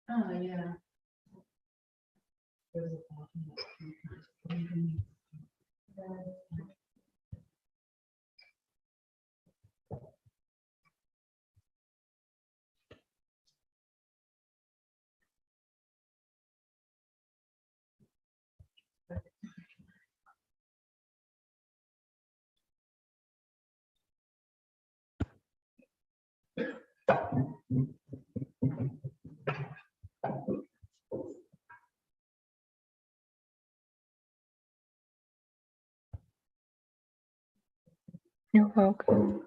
Oh, yeah. You're welcome.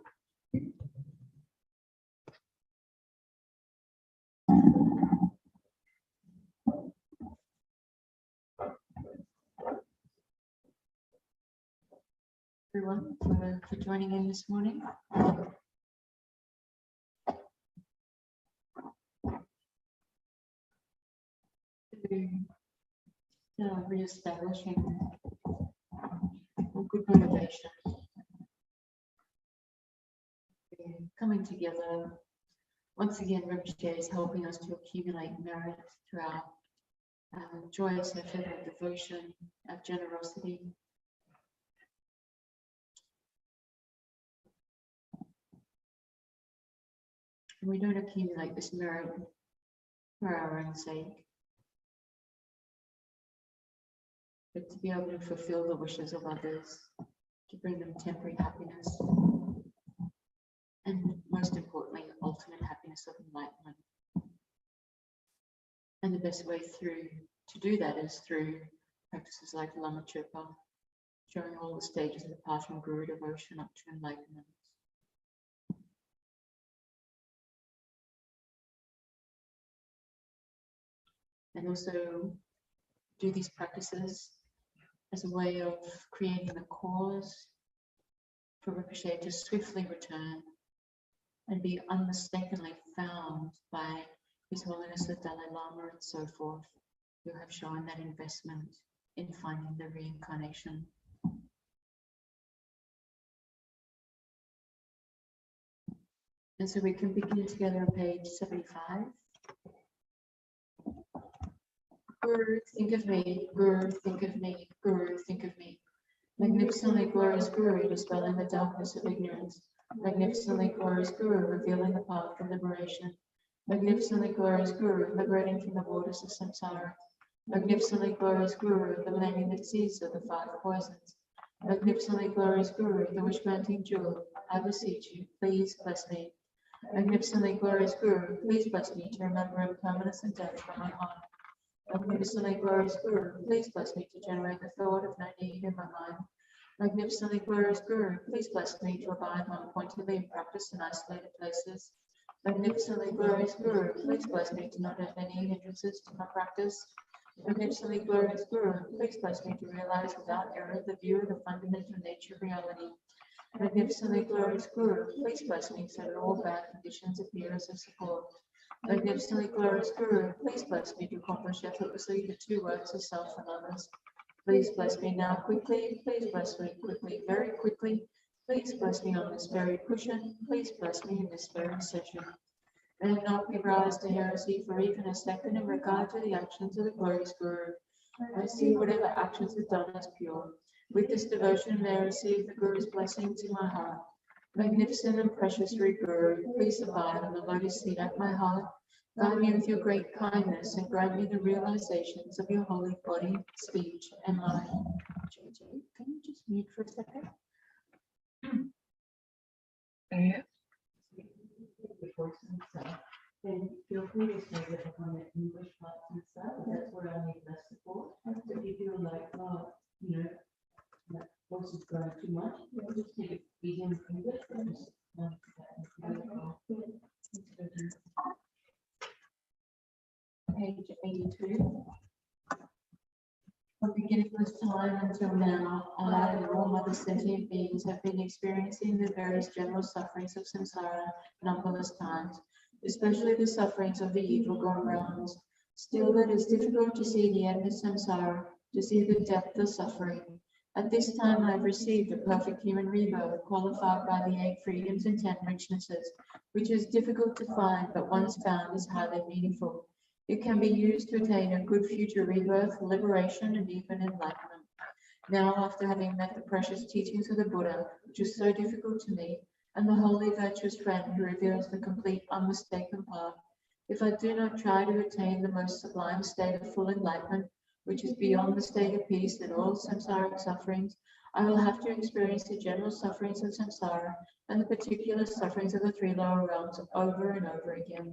Everyone for joining in this morning. Re-establishing good motivation. Coming together. Once again, Rinpoche is helping us to accumulate merit through our joyous effort of devotion, of generosity. And we don't accumulate this merit for our own sake, but to be able to fulfill the wishes of others, to bring them temporary happiness, and most importantly, ultimate happiness of enlightenment. And the best way to do that is through practices like Lama Chopa, showing all the stages of the path from Guru devotion up to enlightenment. And also do these practices as a way of creating the cause for Rinpoche to swiftly return and be unmistakably found by His Holiness the Dalai Lama and so forth, who have shown that investment in finding the reincarnation. And so we can begin together on page 75. Guru, think of me. Guru, think of me. Guru, think of me. Magnificently glorious Guru, dispelling the darkness of ignorance. Magnificently glorious Guru, revealing the path of liberation. Magnificently glorious Guru, liberating from the waters of samsara. Magnificently glorious Guru, eliminating the disease of the 5 poisons. Magnificently glorious Guru, the wish-granting jewel, I beseech you, please bless me. Magnificently glorious Guru, please bless me to remember impermanence and death from my heart. Magnificently glorious Guru, please bless me to generate the thought of no need in my mind. Magnificently glorious Guru, please bless me to abide non-pointedly in practice in isolated places. Magnificently glorious Guru, please bless me to not have any hindrances to my practice. Magnificently glorious Guru, please bless me to realize without error the view of the fundamental nature of reality. Magnificently glorious Guru, please bless me so that all bad conditions appear as a support. Magnificently glorious Guru, please bless me to accomplish effortlessly the 2 works of self and others. Please bless me now quickly, please bless me quickly, very quickly. Please bless me on this very cushion, please bless me in this very session. May it not be rise to heresy for even a second in regard to the actions of the glorious Guru. I see whatever actions are done as pure. With this devotion may I receive the Guru's blessings in my heart. Magnificent and precious Guru, please abide on the lotus seat at my heart. Guide me with your great kindness and grant me the realizations of your holy body, speech, and life. JJ, can you just mute for a second? Yeah. Then feel free to say that on the English parts and stuff, that's where I need less support. If you feel like, oh, you know, that voice is growing too much, just take it easy in English. Page 82. From beginning of time until now, I and all other sentient beings have been experiencing the various general sufferings of samsara numberless times, especially the sufferings of the evil gone rounds. Still, it is difficult to see the end of samsara, to see the depth of suffering. At this time, I have received a perfect human rebirth, qualified by the 8 freedoms and 10 richnesses, which is difficult to find, but once found is highly meaningful. It can be used to attain a good future rebirth, liberation, and even enlightenment. Now, after having met the precious teachings of the Buddha, which is so difficult to me, and the holy virtuous friend who reveals the complete unmistaken path, if I do not try to attain the most sublime state of full enlightenment, which is beyond the state of peace and all samsaric sufferings, I will have to experience the general sufferings of samsara and the particular sufferings of the 3 lower realms over and over again.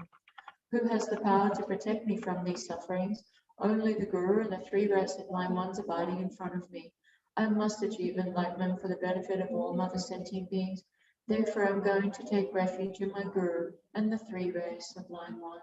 Who has the power to protect me from these sufferings? Only the Guru and the 3 rest line ones abiding in front of me. I must achieve enlightenment for the benefit of all other sentient beings. Therefore, I'm going to take refuge in my Guru and the 3 rare sublime ones.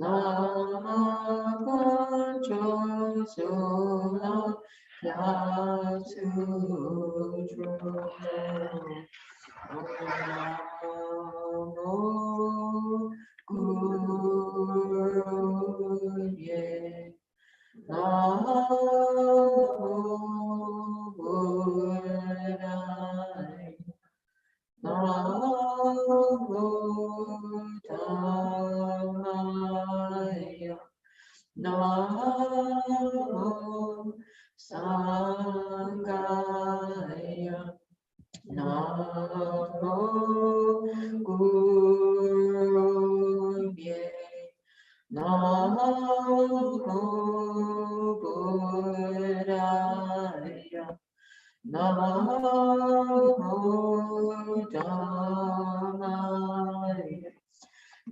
Lama control sola Namo Sangaya Namo Gurubhye Namo Buddhaya Namo Dhammaya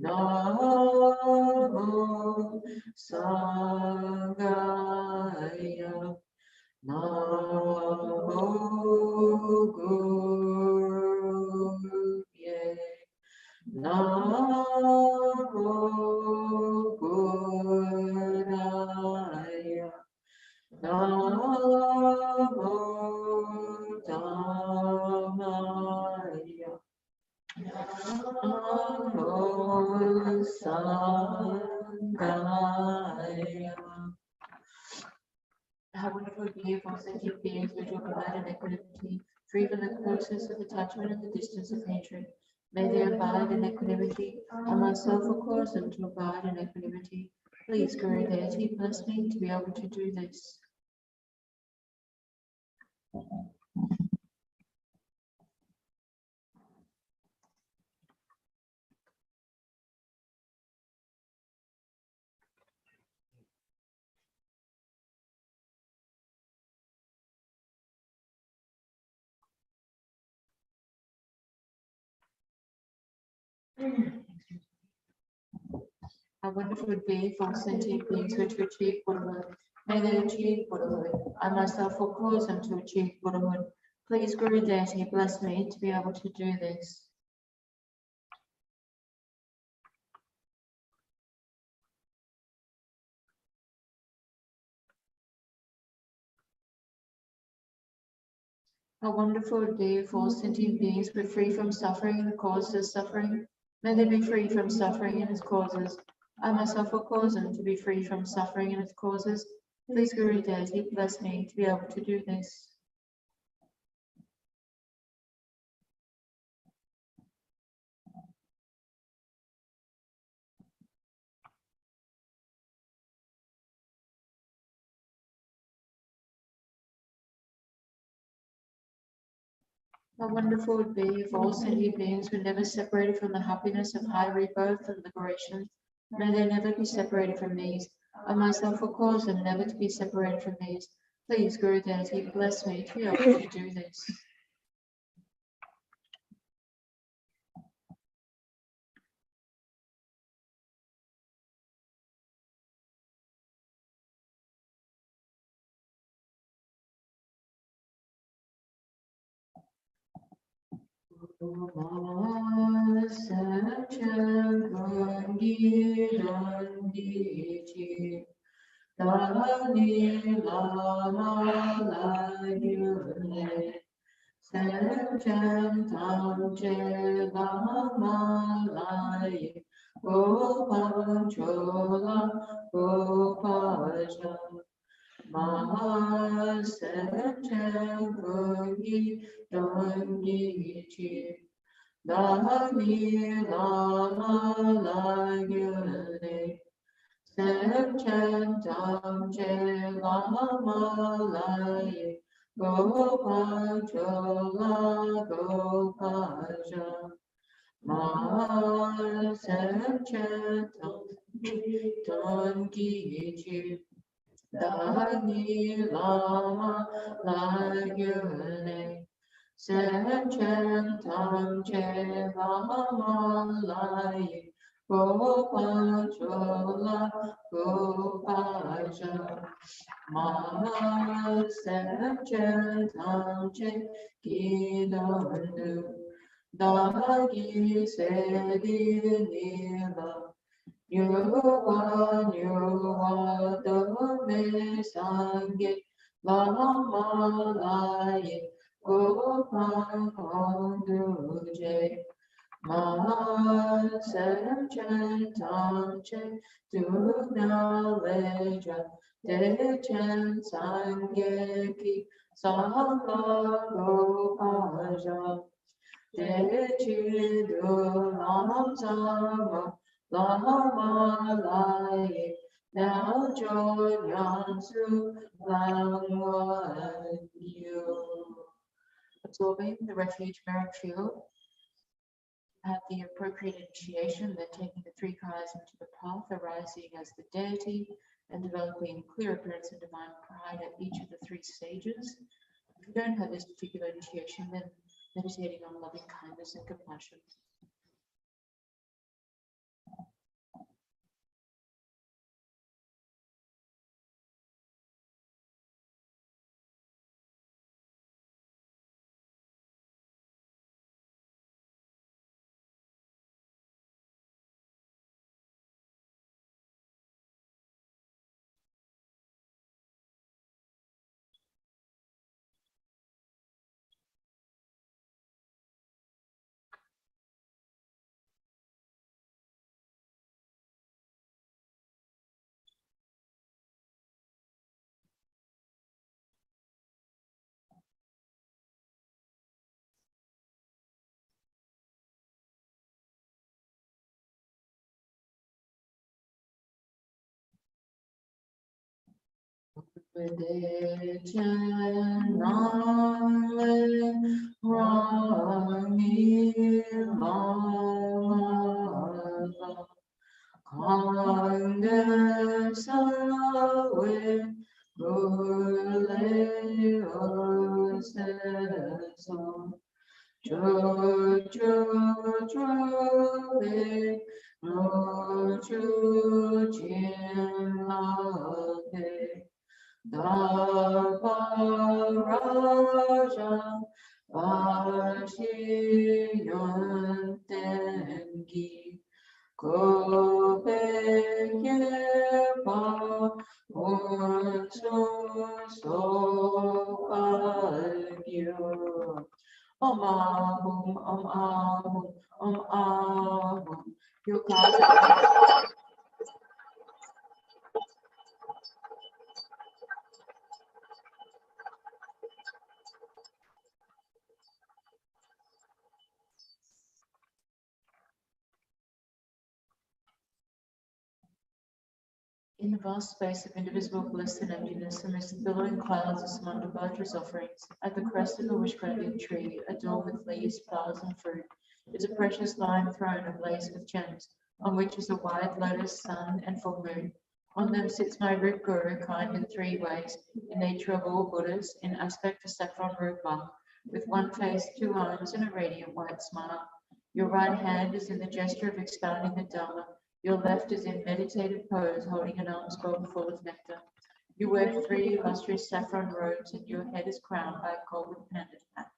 Namo Sangaya Namo Gurubhye Namo Buddhaya Namo Dhammaya Namo Sangaya. How wonderful beautiful sentient beings which will provide an equanimity, free from the closeness of attachment and the distance of hatred. May they abide in equanimity, and myself will cause them to abide in equanimity. Please, Guru Deity, bless me to be able to do this. How wonderful would be for sentient beings who to achieve Buddhahood. May they achieve Buddhahood. I myself will cause them to achieve Buddhahood. Please, Guru Deity, bless me to be able to do this. How wonderful it would be if all sentient beings were free from suffering and the causes of suffering. May they be free from suffering and its causes. I myself will cause them to be free from suffering and its causes. Please, Guru Deity, bless me to be able to do this. How wonderful it would be if all sentient beings were never separated from the happiness of high rebirth and liberation. May they never be separated from these. I myself will cause them never to be separated from these. Please, Guru Deity, bless me to be able to do this. Dani Lama La Yune Sem Chem Tam Che Lama Lai Gopam Chola Gopaja Maha Sem Chem Kungi Dongi Chi Dani Lama La Yune Sem Chem Tam Che Lama Lai Gopa Chola Gopaja Ma Sem Chem Tam Ki Chi Dani Lama Lai Yune Sem Chem Tam Che Lama Lai Gopa Chola Gopaja Mama Sem Chem Tam Che Kidondu Dagi Sedi Nila Nyuwa Dome Sangye Lama Lai Gopa Konduje Ma Sem Chem Tam Che Tuna Leja De Chen Sangye Ki Sala Gopaja De Chidu Lam Sama Lama Lai Now join Yansu Lang Wan Yu. Absorbing the refuge merit field, have the appropriate initiation, then taking the three kayas into the path, arising as the deity and developing clear appearance and divine pride at each of the three stages. If you don't have this particular initiation, then meditating on loving kindness and compassion. Raja Vashiyon Tengi Kope Yepa Unsu Sopagyo Om Ahum Om Ahum Om Ahum In the vast space of indivisible bliss and emptiness, amidst the billowing clouds of Samanta Bhadra's offerings, at the crest of a wish-granting tree, adorned with leaves, flowers, and fruit, is a precious lime throne ablaze with gems, on which is a wide lotus, sun, and full moon. On them sits my root guru, kind in three ways, in nature of all Buddhas, in aspect a saffron root monk, with one face, two arms, and a radiant white smile. Your right hand is in the gesture of expounding the Dharma. Your left is in meditative pose, holding an alms bowl full of nectar. You wear three lustrous saffron robes, and your head is crowned by a golden pendant hat.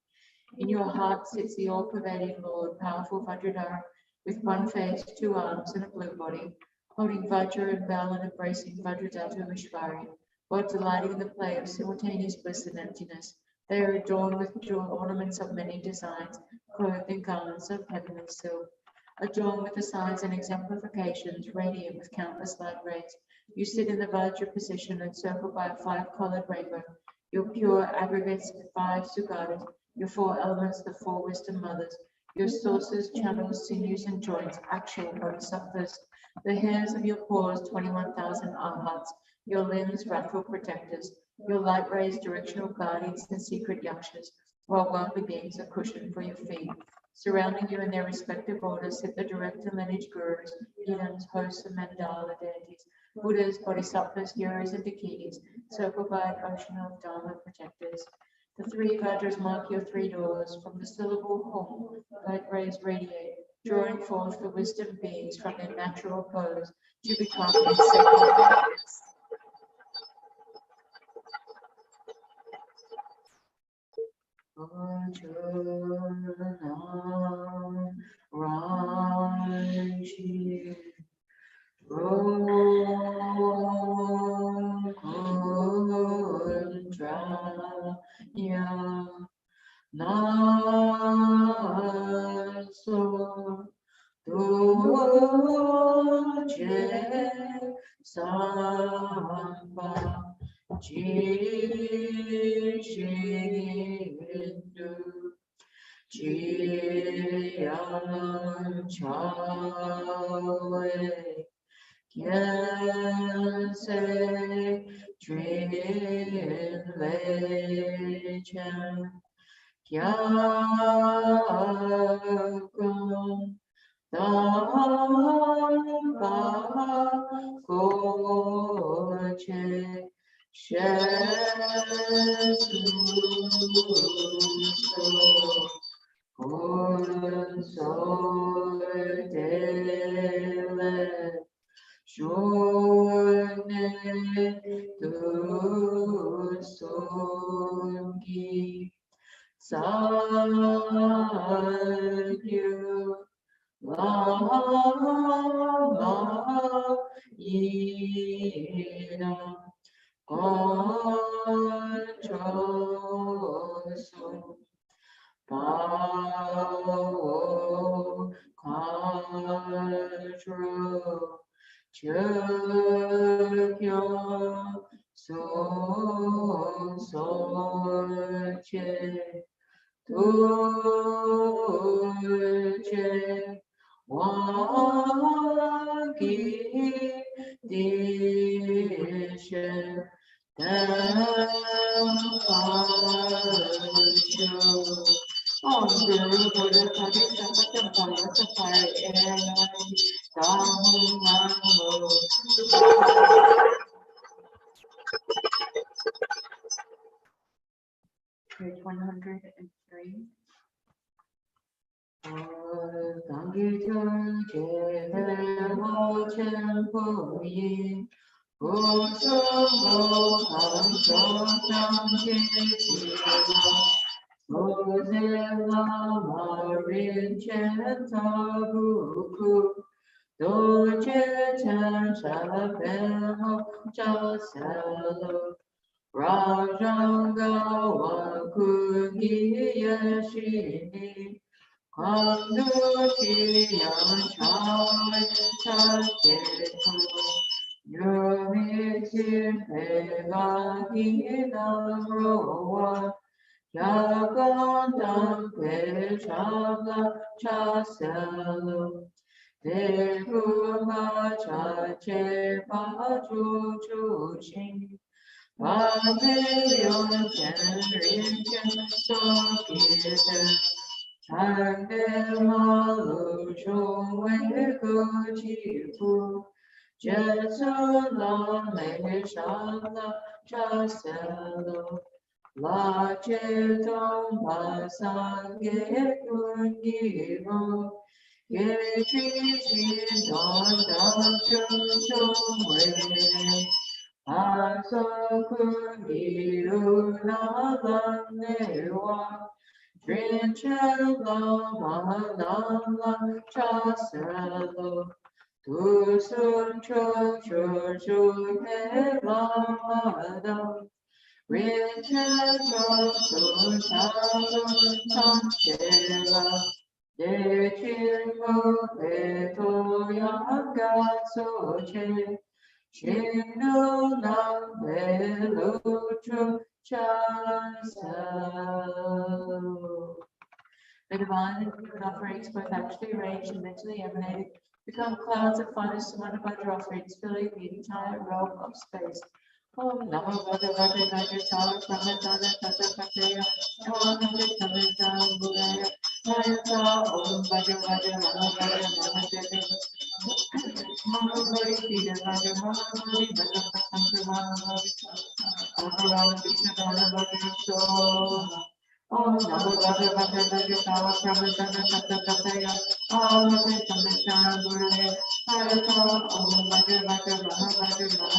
In your heart sits the all-pervading Lord, powerful Vajradhara, with one face, 2 arms, and a blue body, holding Vajra and bell and embracing Vajradhatu Vishvari, while delighting in the play of simultaneous bliss and emptiness. They are adorned with jewel ornaments of many designs, clothed in garments of heavenly silk. Adorned with the signs and exemplifications, radiant with countless light rays, you sit in the Vajra position encircled by a 5-colored rainbow. Your pure aggregates the 5 Sugatas, your 4 elements, the 4 wisdom mothers, your sources, channels, sinews, and joints, actual bodhisattvas. The hairs of your paws, 21,000 arhats, your limbs, wrathful protectors, your light rays, directional guardians, and secret yakshas, while worldly beings are cushioned for your feet. Surrounding you in their respective orders sit the direct and lineage gurus, idams, hosts, and mandala deities, Buddhas, bodhisattvas, heroes, and dakinis, circled by an ocean of dharma protectors. The 3 Vajras mark your 3 doors. From the syllable home, light rays radiate, drawing forth the wisdom beings from their natural pose to become inseparable. Ranchi Naso Doje Samba Jishindu Jiyan Chawe Kyense Trin Lechen Kyagam Dhamma Koche Shesu Consordele Shone Tusungi Sadhu Lama Yina Controso Pao Control Chökyo Soche Tuche Wagi Dishe Tampasho Om Guru Buddha Kali Sapata Bala Sapaya Airline Samu Namo Page 103. Gangita Jedewa Chenpoyi Gosongo Hanchotam Chetiwa Gozela Marin Chetabuku Doche Chan Shalapemo Chasalo Rajanga Wakugi Yashini Kandushi Yanchai Chachetu Yurmitin Pegaki Namroa Yagandam Peshabla Chaselu Dekuma Chache Paju Chuchin Pavilion Tenrichen Sokiten Changemalu Chungwe Kuchipu Jetsulam Meshala Chaselu La Chetom Basange Kungivo Yechichin Don Dam Chungwe Asakungiru Nalanewa Rinpoche Lama Lama Chasalo Tu Sun Cho Cho Cho He Lama Dam Rinpoche Cho Cho Chalo Tam Shela De Chinmo Pe To Yaga So Che Shino Nam Pe Lu Chu Chasa. The divine and human offerings, both actually arranged and mentally emanated, become clouds of finest surrounded by your offerings, filling the entire realm of space. Om Namo Bhagavate Vajrayana Pramadana Tata Pateya Om Namo Buddhaya Nayata Om Bhagavate Namo Bhagavate Namo Bhagavate Namo Bhagavate Namo Bhagavate Om Namo Bhagavate Vajrayana Pramadana Tata Pateya Om Namo Buddhaya Nayata Om Bhagavate Namo Bhagavate Namo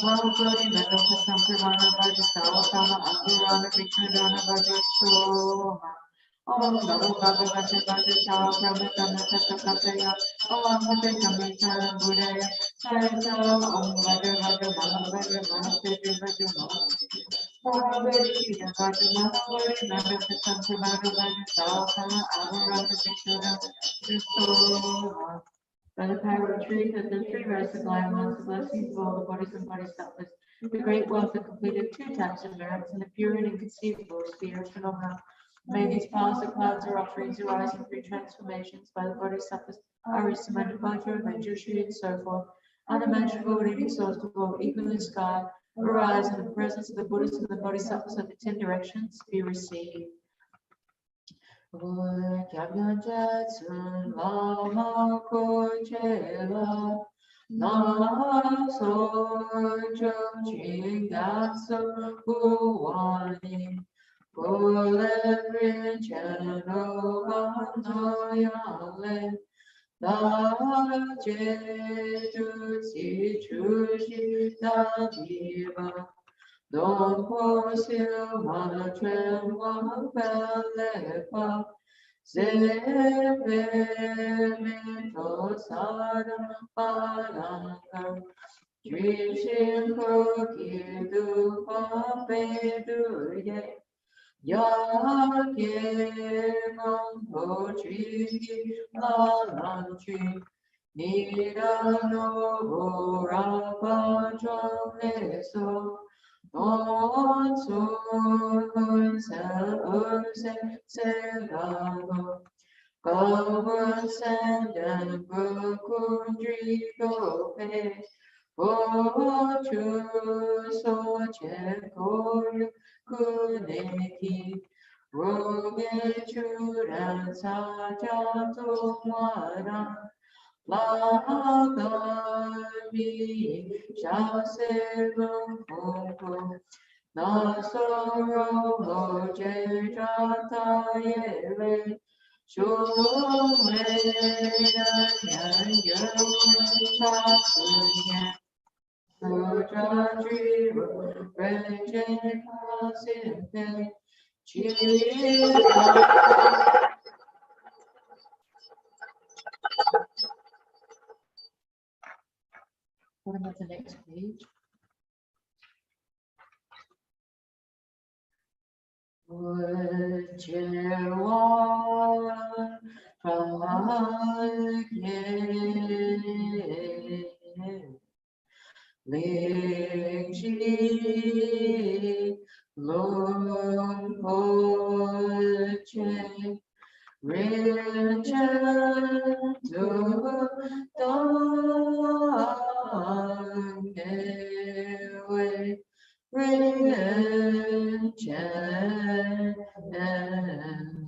Mahapuri Vedanta Sampradana Vajrayana Anurana Vishnudana Vajrayana Om Namo Bhagavate Vajrayana Pramadana Tata Pateya Om Namo Buddhaya Nayata Om Bhagavate Namo Bhagavate Namo by the power of truth and the three very sublime ones, the blessings of all the bodies and bodhisattvas, the great wealth and completed two types of merits, and the pure and inconceivable sphere of phenomena. May these piles of clouds or offerings arising through transformations by the bodhisattvas, Arisamana Vajra, Manjushri, and so forth, unimaginable and inexhaustible, even in the sky, arise in the presence of the Buddhas and the Bodhisattvas of the 10 directions, be received. Lama Kochela Lama Sojo Chingatsu Huwani Pole Chano Vanoyale Da Jetu Si Chushi Da Diva Don Posil Wana Chen Wana Pele Pa Zebe Mito Sada Paranga Trishin Koki Du Pa Pe Du Ye Ya Ke Mam Po Chi La Lan Chi Nira No Ra Chom Le So On Sun Se Rago Go Send and Kundri Go Pe Go Chu So Che Go Kuneki Roge Churan Sa Cha Tu Mara La Mi Sha Se Lung Fu Na So Ro Ho Je Ja Ta Ye Re Shu Me Na Yan Yo Cha Sun Yan Suja Ji Ru Ren Je Ka Sin Pe Chi What about the next page?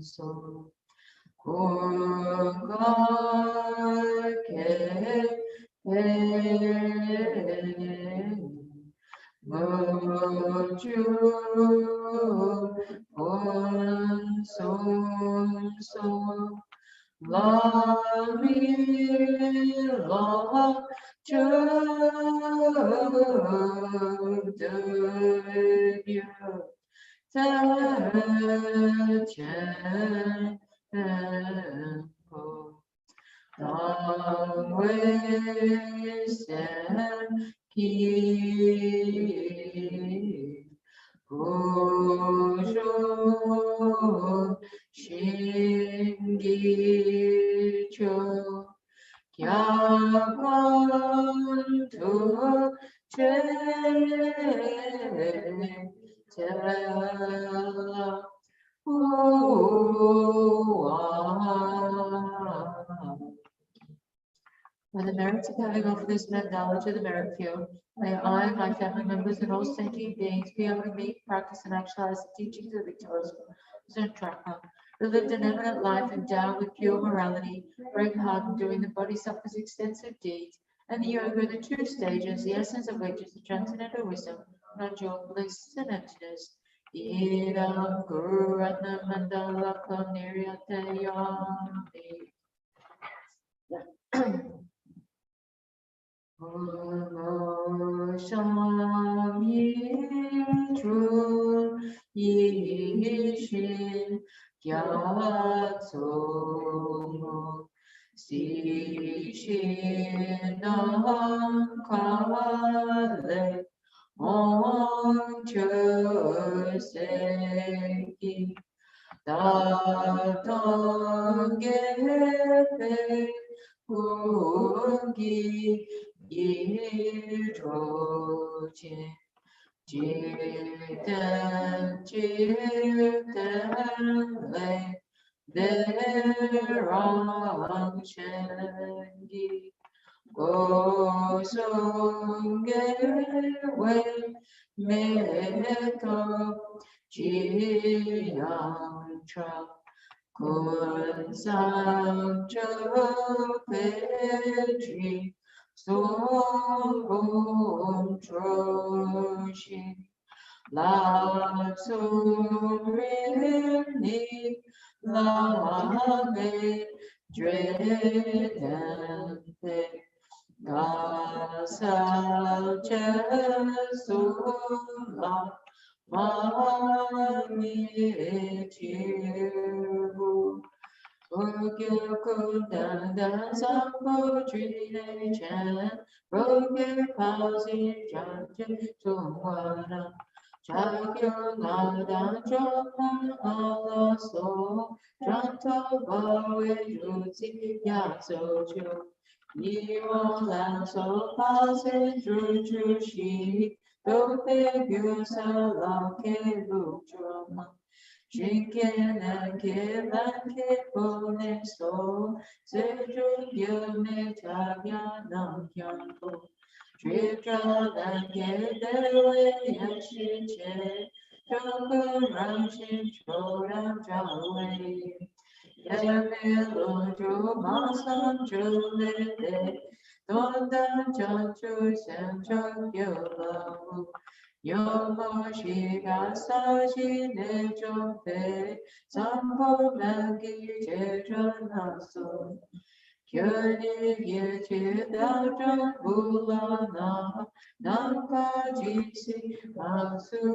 So By the merits of having offered this mandala to the merit field, may I, my family members, and all sentient beings be able to meet, practice, and actualize the teachings of the victorious Zopa, who lived an eminent life endowed with pure morality, brave heart, and doing the bodhisattva's extensive deeds, and the yoga are the two stages, the essence of which is the transcendental wisdom, non-dual bliss and emptiness. Idam Guru Ratna Mandala Niryatayami. Sham Yi Tru Yi Shin Gyatso Si Shin Nam Kale Om Chu Se Da Tong Ge Ungi Yitrochen Jiten Le Derang Shengi Go Song We Meto Jiang Tra Kun Sang Petri Song Troshin La Surini La Me Dredenpe Ga Sa Sula Manichiru Kundan Sampo Trine Chan Roge Pausi Janje Tumwana Chakyo Nada Chopa Ala So Janto Bawe Jutsi Yatso Chu Nimo Lanso Pase Juju Shi Dope Gyusa Lake Luchoma Shinkenake Lanke Pone So Seju Gyone Tagya Nam Kyampo Tritra Lanke Dewe Yashin Che Choko Ramshin Choram Jawe Yamelo Jo Masam Jolete Dondan Chanchu Sancho Yola Yomo Shiga Sashi Ne Jompe Sampo Mangi Chejan Naso Kyoni Yechi Dajan Bulana Nampa Jisi Masu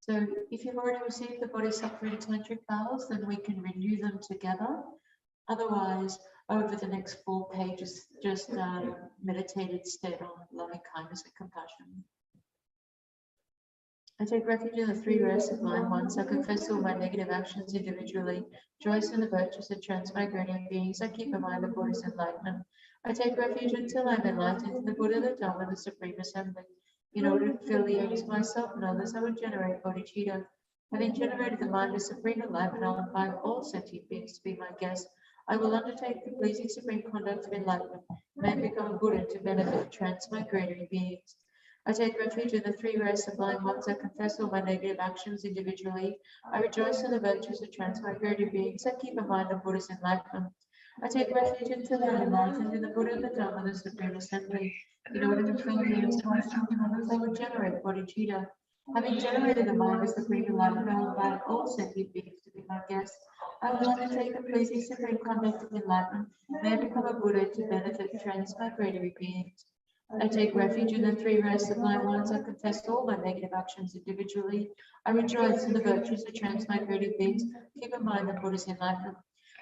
So if you've already received the Bodhisattva and Tantric vows, then we can renew them together. Otherwise, over the next 4 pages, just meditate instead on loving kindness and compassion. I take refuge in the 3 rare sublime ones. I confess all my negative actions individually, rejoice in the virtues and transmigrating beings. I keep in mind the Buddha's enlightenment. I take refuge until I am enlightened in the Buddha, the Dhamma, the Supreme Assembly. In order to fulfill the aims of myself and others, I would generate bodhicitta. Having generated the mind of supreme enlightenment, I'll invite all sentient beings to be my guests. I will undertake the pleasing supreme conduct of enlightenment, and I become a Buddha to benefit transmigrating beings. I take refuge in the 3 rare sublime ones. I confess all my negative actions individually. I rejoice in the virtues of transmigrating beings. I keep in mind the Buddha's enlightenment. I take refuge until I am enlightened in the Buddha, the Dhamma, the Supreme Assembly. In order to fulfill the aims of myself and others, I would generate bodhicitta. Having generated the mind of supreme enlightenment, I will invite all sentient beings to be my guests. I will undertake the pleasing supreme conduct of enlightenment, and may I become a Buddha to benefit transmigratory beings. I take refuge in the three rare sublime ones. I confess all my negative actions individually. I rejoice in the virtues of transmigrated beings. Keep in mind that Buddha's enlightenment.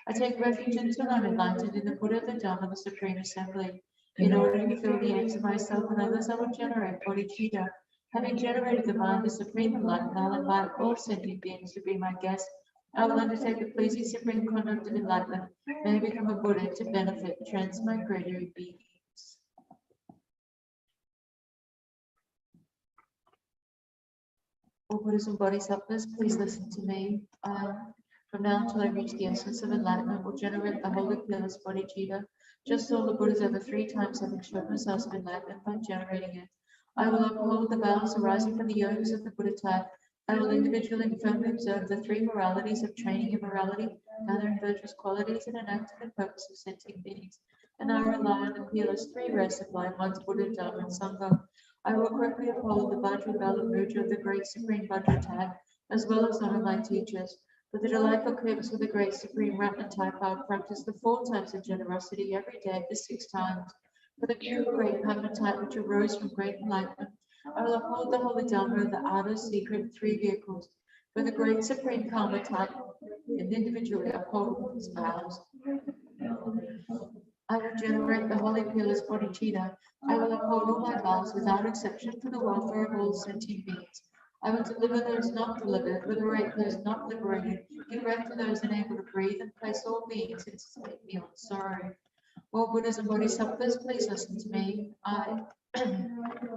I take refuge until I'm enlightened in the Buddha, the Dhamma, the Supreme Assembly. In order to fulfill the ends of myself and others, I will generate bodhicitta. Having generated the mind, the Supreme Enlightenment, I'll invite all sentient beings to be my guests. I will undertake the pleasing supreme conduct of enlightenment. May I become a Buddha to benefit transmigratory beings. All Buddhas and Bodhisattvas, please listen to me. From now until I reach the essence of enlightenment, will generate the holy fearless bodhicitta. Just all the Buddhas over 3 times having shown themselves of enlightenment by generating it. I will uphold the vows arising from the yogas of the Buddha type. I will individually and firmly observe the 3 moralities of training and morality, gathering virtuous qualities and enacting the purpose of sentient beings. And I rely on the fearless 3 rare sublime ones, Buddha, Dhamma, and Sangha. I will correctly uphold the Vajra Bala Mudra of the Great Supreme Vajra type, as well as honor my teachers. For the delightful purpose of the Great Supreme Ratna type, I will practice the 4 times of generosity every day for 6 times. For the pure Great Karma type, which arose from great enlightenment, I will uphold the Holy Dhamma of the Ada secret 3 vehicles. For the Great Supreme Karma type, and individually uphold its vows. I will generate the holy fearless bodhicitta. I will uphold all my vows without exception for the welfare of all sentient beings. I will deliver those not delivered, liberate those not liberated, give breath to those unable to breathe, and place all beings in state beyond sorrow. All Buddhas and Bodhisattvas, please listen to me. I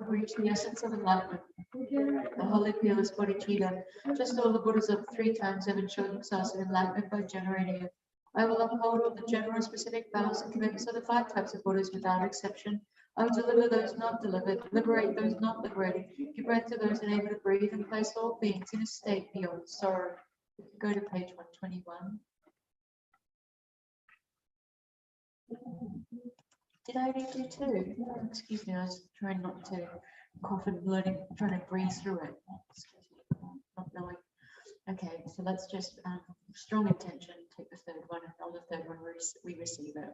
reach the essence of enlightenment, the holy fearless bodhicitta. Just all the Buddhas of 3 times have ensured themselves of enlightenment by generating it. I will uphold all the general specific vows and commitments of the 5 types of Buddhas without exception. I will deliver those not delivered, liberate those not liberated, give breath to those unable to breathe, and place all beings in a state beyond sorrow. Go to page 121. Did I already do 2? Excuse me, I was trying not to cough and bloating, trying to breeze through it. Excuse me, not knowing. Okay, so let's just strong intention, take the 3rd one, and on the 3rd one we receive it.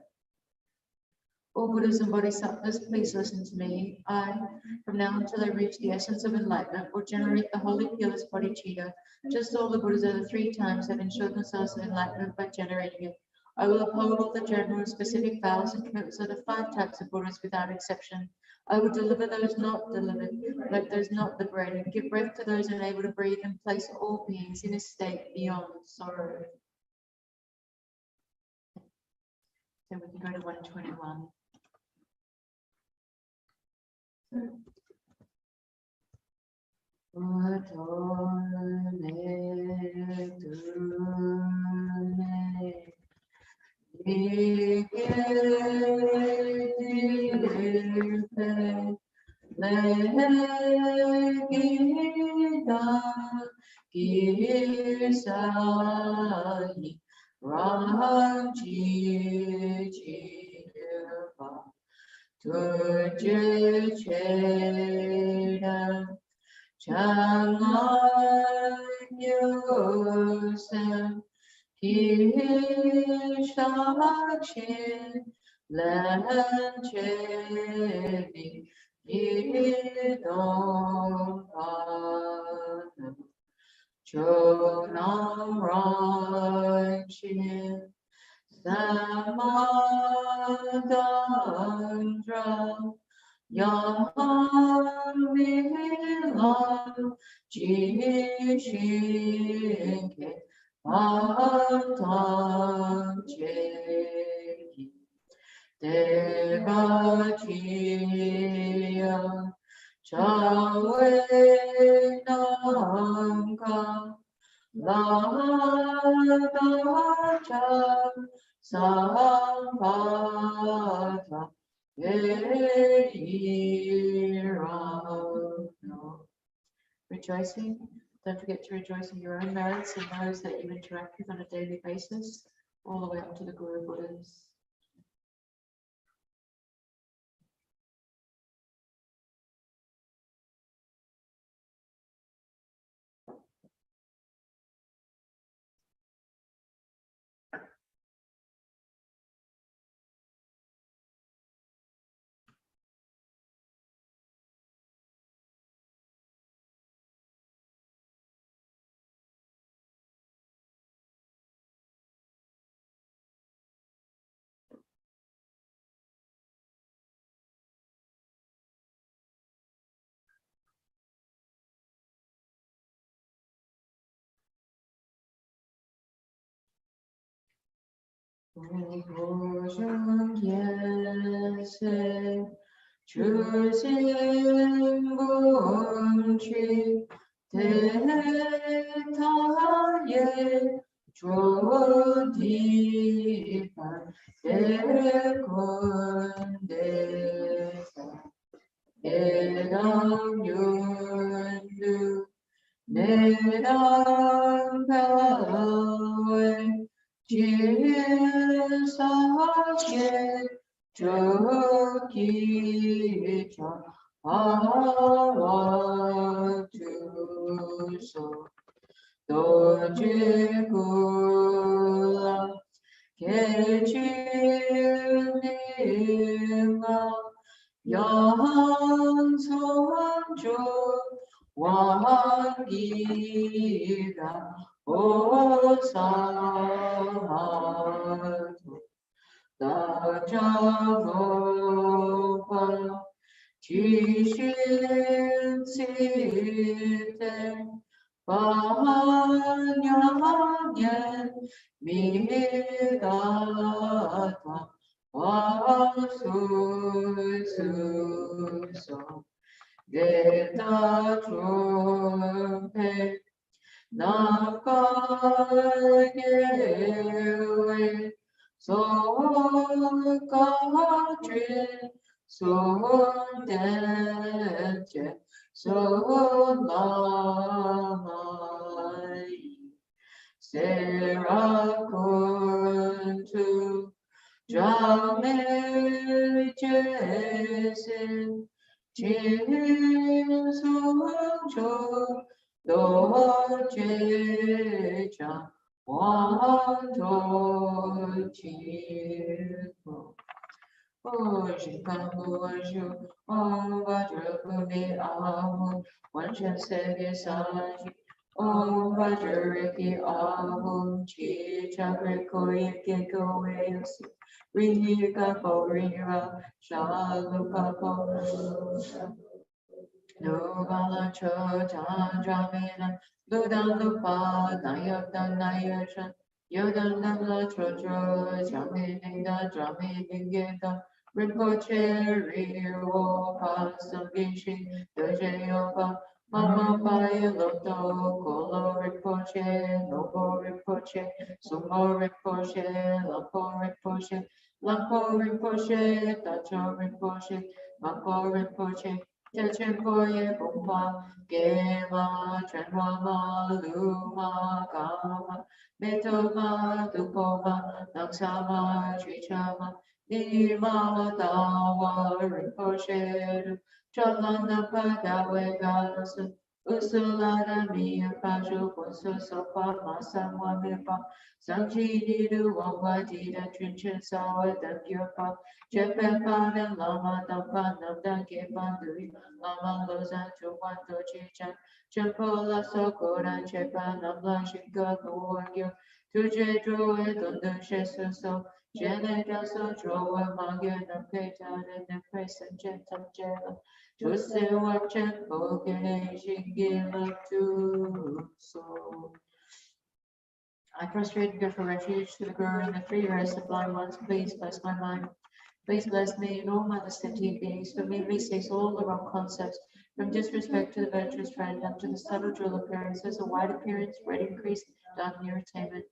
All Buddhas and Bodhisattvas, please listen to me. I, from now until I reach the essence of enlightenment, will generate the holy fearless bodhicitta. Just all the Buddhas over 3 times have ensured themselves of enlightenment by generating it. I will uphold all the general and specific vows and commitments of the 5 types of Buddhas without exception. I will deliver those not delivered, like those not liberated, give breath to those unable to breathe, and place all beings in a state beyond sorrow. So we can go to 121. Samadandra Yamilam Jishinke Patanjali Devachiya Chavenanka Ladacha Sampata Rejoicing. Don't forget to rejoice in your own merits and those that you interact with on a daily basis, all the way up to the Guru Buddhas. Yes, 주신분치 대타예 조디파 대군대사 대당윤두 내당가외 지사계 저기자 아와주소 도지구라 계지님아 양성주 왕기가 오사하도 다자고파 지신시대 반야에 미가다 와수수소 내다 중패 나가게외 소가죄 손대죄 손마이 세라군투 자매제신 진수조 노제자 완도지고 오신강구원슈 옴바주구미 아무 원천세계사지 옴바주르기 아무 지자그리코이게고웨요시 리니가보리라 샬루카보 누발라 초장자미나 누단루파 나엽단 나여션 여단남라 초초 자미닝다 자미닝게다 rinpoche riwo pasamgishi dojeyopa mama paya loto kolo rinpoche nobo rinpoche sumo rinpoche lampo rinpoche tacho rinpoche mampo rinpoche Techen Bumpa, Gema, Chenwama, Luma, Kama, Metoma, Lupoma, Naksama, Trichama, Nima, Dawa, Rinpoche, Chalana Padawe Galas, Usulana Mia Paju, Pusu Sopa, Masamwa Mipa, Sanji Nidu, Wangwadida, Trinchin Sawa, Dangyapa, Jepepan and Lama, Dampan, Namdan, Lama Lozan Chuan Dochi Chan Champola Sokora Chepa Namla Shinga Nuagyo Tuje Droe Dundu Shesu So Jene Daso Droe Magya Nampetan and Nempesan Jentam Jela Tuse Wachen Pogene Shingila Tu So I prostrate and go for refuge to the Guru and the three rest of blind ones. Please bless my mind. Please bless me and all my sentient beings, for me cease all the wrong concepts, from disrespect to the virtuous friend, up to the subtle dual appearances, a wide appearance, red increase, dark irritatement.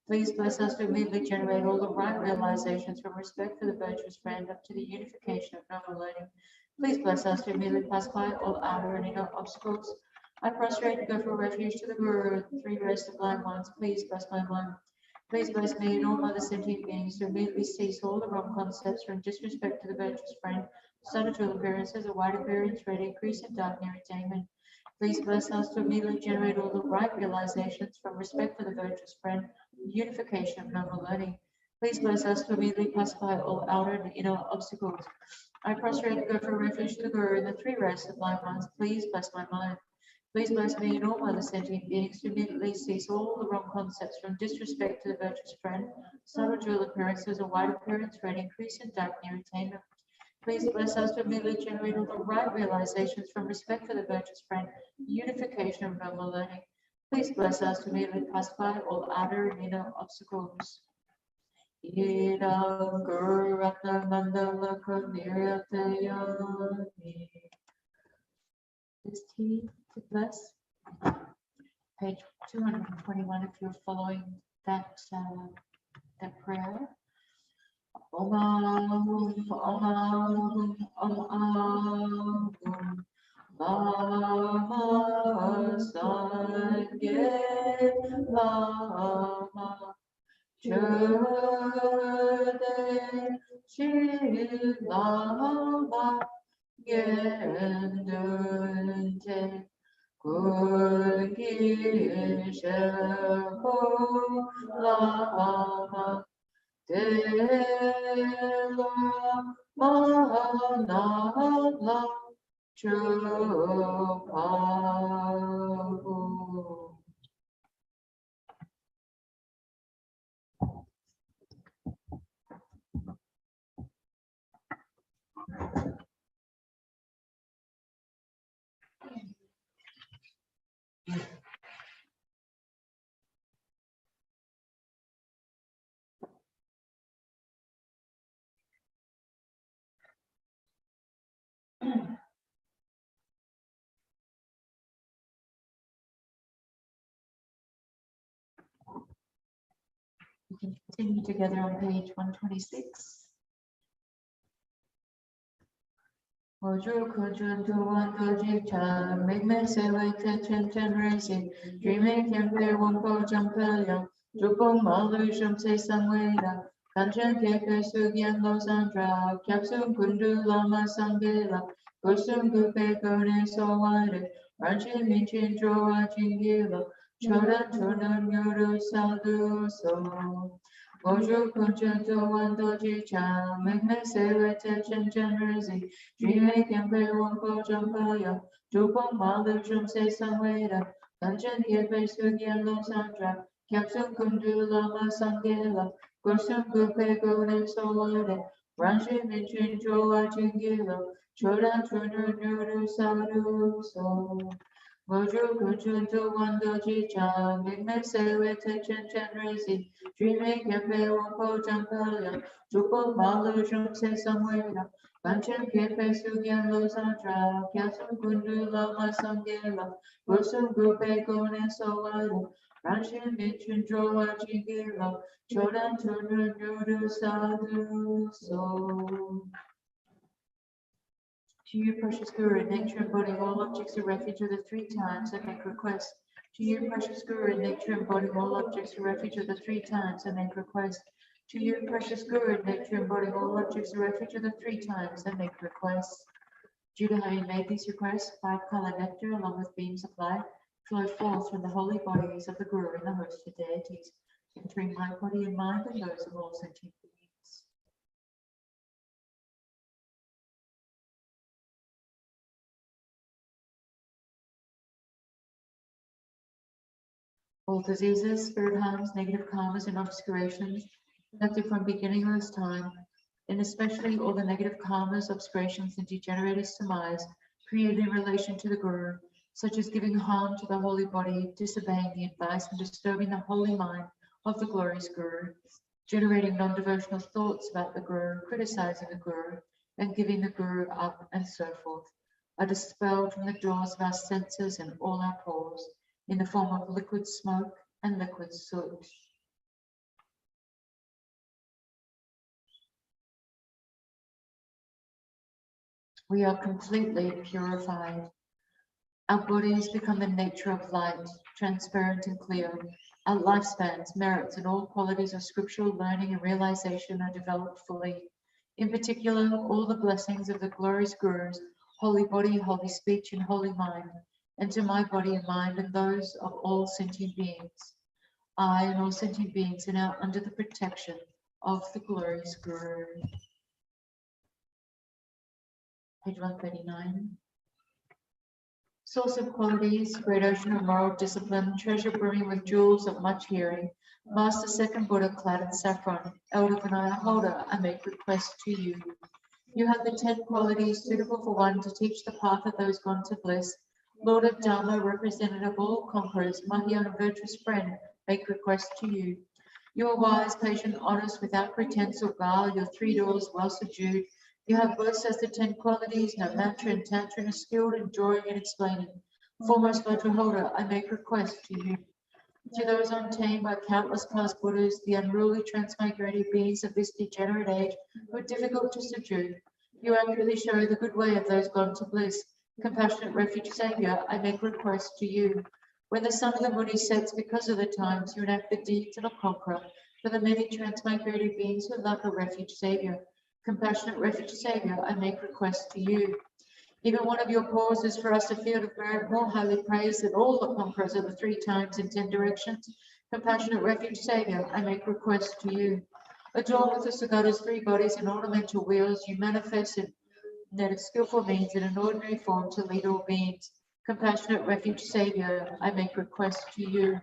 Please bless us to immediately generate all the right realizations from respect for the virtuous friend, up to the unification of noble learning. Please bless us to immediately pass by all outer and inner obstacles. I prostrate and go for refuge to the Guru, the three rest of blind ones. Please bless my mind. Please bless me and all other sentient beings to immediately cease all the wrong concepts from disrespect to the virtuous friend, subtle appearances, a wide appearance, red increase, and dark irritatement. Please bless us to immediately generate all the right realizations from respect for the virtuous friend, unification of noble learning. Please bless us to immediately pacify all outer and inner obstacles. I prostrate and go for refuge to the Guru and the three rest of blind ones. Please bless my mind. Please bless me and all other sentient beings to immediately cease all the wrong concepts from disrespect to the virtuous friend, subtle dual appearances, a wide appearance, red increase, and dark irritatement. Please bless us to immediately generate all the right realizations from respect for the virtuous friend, unification of noble learning. Please bless us to immediately pacify all outer and inner obstacles. Ira Guru Ratna Mandala Kanirayatayami. Is tea to bless? Page 221 if you're following that prayer. Om Lama Sangye Lama Chode Chi Lama Gendunte Kurgishaho Lama Dela Mahanala Chopa. We can continue together on page 126. Oju Kujun to one Doji Chan, make me say like Chen racing, dreaming can play one po Jampelia, Jupong Malushum say Samweda, Kanchan Kepe Sugian Losandra, Capsum Kundu Lama Sangela, Kusum Gupe Kone so wide, Ranchin Minchin Joa Chingila, Chodan Tunan Yuru Saldu so. Oju Kujun to one Doji Chan, make me say like Chen racing, dreaming can play one po Jampaya, Jupong Malushum say Samweda, Kanchan Kepe Sugian Losandra, Capsum Kundu Lama Sangela, Kusum Gupe Kone so wide, Ranchin Minchin Joa Chingila, Chodan Tunan Yuru Saldu so. Moju Kunjun to one Doji Chan, make me say with Chen racing, dreaming can play one po Jampaya, Jupong Malushum say Samweda, Kanchan Kepe Sugian Losandra, Capsum Kundu Lama Sangela, Kusum Gupe Kone so wide, Ranchin Minchin Joa Chingila, Chodan Tunan Yuru Saldu so. To you, precious Guru, in nature embodying all objects of refuge of the three times, I make request. To you, precious Guru, in nature embodying all objects of refuge of the three times, I make request. To you, precious Guru, in nature embodying all objects of refuge of the three times, I make request. Due to having made these requests, 5-color nectar along with beams of light flow forth from the holy bodies of the Guru and the hosted deities, entering my body and mind and those of all sentient beings. All diseases, spirit harms, negative karmas, and obscurations connected from beginningless time, and especially all the negative karmas, obscurations, and degenerated demise created in relation to the Guru, such as giving harm to the holy body, disobeying the advice, and disturbing the holy mind of the glorious Guru, generating non-devotional thoughts about the Guru, criticizing the Guru, and giving the Guru up, and so forth, are dispelled from the doors of our senses and all our pores, in the form of liquid smoke and liquid soot. We are completely purified. Our bodies become the nature of light, transparent and clear. Our lifespans, merits, and all qualities of scriptural learning and realization are developed fully. In particular, all the blessings of the glorious Gurus, holy body, holy speech, and holy mind, enter my body and mind and those of all sentient beings. I and all sentient beings are now under the protection of the glorious Guru. Page 139. Source of qualities, great ocean of moral discipline, treasure brimming with jewels of much hearing, Master Second Buddha clad in saffron, Elder Vinaya Holder, I make request to you. You have the 10 qualities suitable for one to teach the path of those gone to bliss. Lord of Dharma, representative of all conquerors, Mahayana virtuous friend, make request to you. You are wise, patient, honest, without pretense or guile, your 3 doors well subdued. You have bliss as the 10 qualities, no mantra and tantra, and are skilled in drawing and explaining. Foremost Vajrahoda, I make request to you. To those untamed by countless past Buddhas, the unruly transmigrated beings of this degenerate age who are difficult to subdue, you accurately show the good way of those gone to bliss. Compassionate refuge Saviour, I make request to you. When the sun of the Buddha sets because of the times, you enact the deeds of a conqueror for the many transmigrated beings who love a refuge Saviour. Compassionate refuge Saviour, I make request to you. Even one of your paws is for us a field of merit more highly praised than all the conquerors of the 3 times in 10 directions. Compassionate refuge Saviour, I make request to you. Adorned with the Sagada's 3 bodies and ornamental wheels, you manifest in that skillful means in an ordinary form to lead all beings. Compassionate refuge Saviour, I make request to you.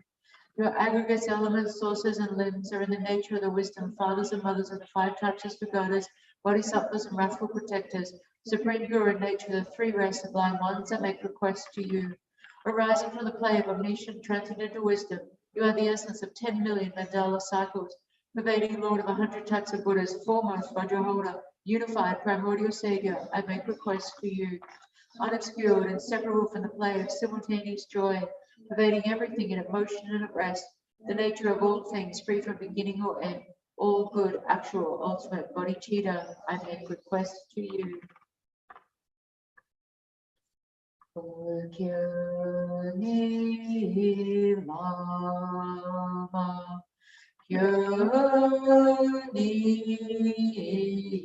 Your aggregates, elements, sources, and limbs are in the nature of the wisdom, fathers and mothers of the 5 types of Pagodas, bodhisattvas and wrathful protectors. Supreme Guru in nature of the 3 rare sublime ones, I make request to you. Arising from the play of omniscient transcendental wisdom, you are the essence of 10 million mandala cycles, pervading Lord of 100 types of Buddhas, foremost Vajrahoda, unified primordial Saviour, I make request to you. Unobscured, inseparable from the play of simultaneous joy, pervading everything in emotion and at rest, the nature of all things free from beginning or end, all good, actual, ultimate bodhicitta, I make request to you. Kyoni Lama, Kyoni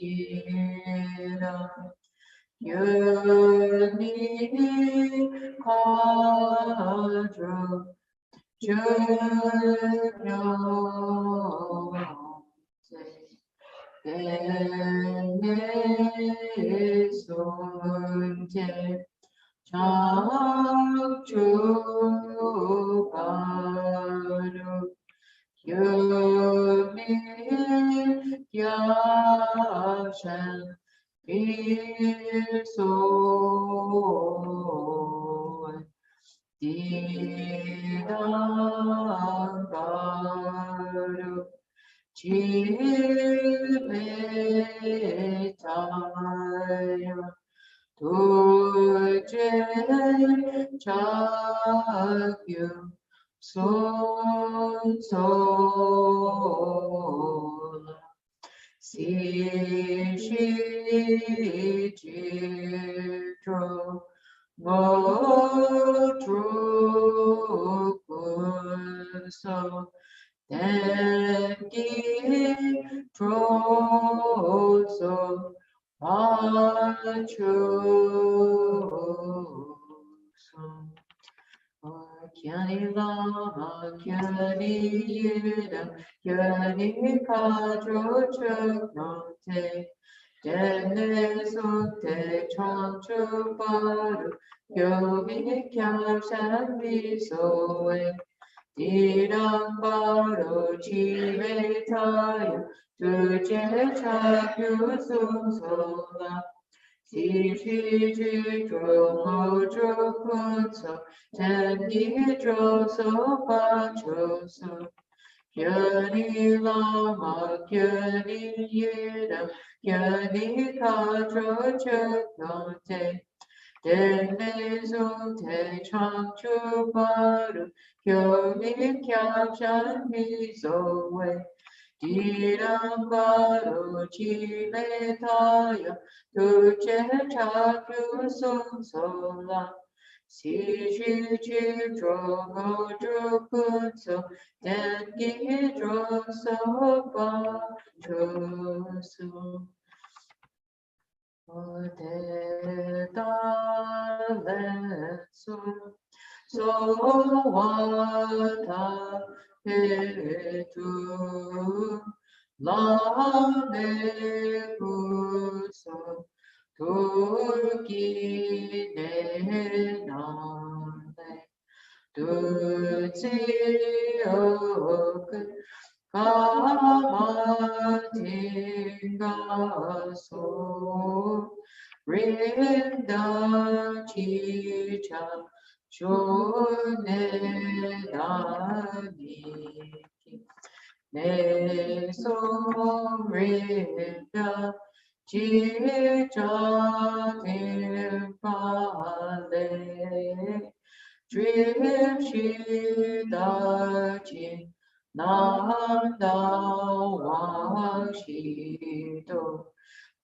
Yira, Kyoni Kadra, Jnana Sunte, Chopa, Kyumi Yashan, Piso, Didangaro, Chimetaya, Tuje Chakyu, Son Sol, Si Shi Jitro, Motru Kunso, Tenki Troso, Pachu. Kyani Lama, Kyani Yida, Kyani Kadro Chaknote, Dene Sute Chanchu Paru, Kyomi Kyamshan Misoe, Didambaro Chivetaya, Tuje Chakyu Sumsola, Si Shi Jitro Mojo Kunso, Tendi Droso Pachoso, Kyani Lama, Kyani Yida, Kyani Kadro Chaknote, Dene Zunte Chanchu Paru, Kyoni Kyamshan Mizoe, Didambaro Chimetaya, Tuje Chakyu Sumsola, Si Shi Jitro Mojo Kunso, Tengi Droso Pachoso. So wata hetu lame kuso turki nenane tutsi ok Kamatingaso Rinda Chicha Chonedani 내 소리가 지저들 발에 드립시다지 나다왕시도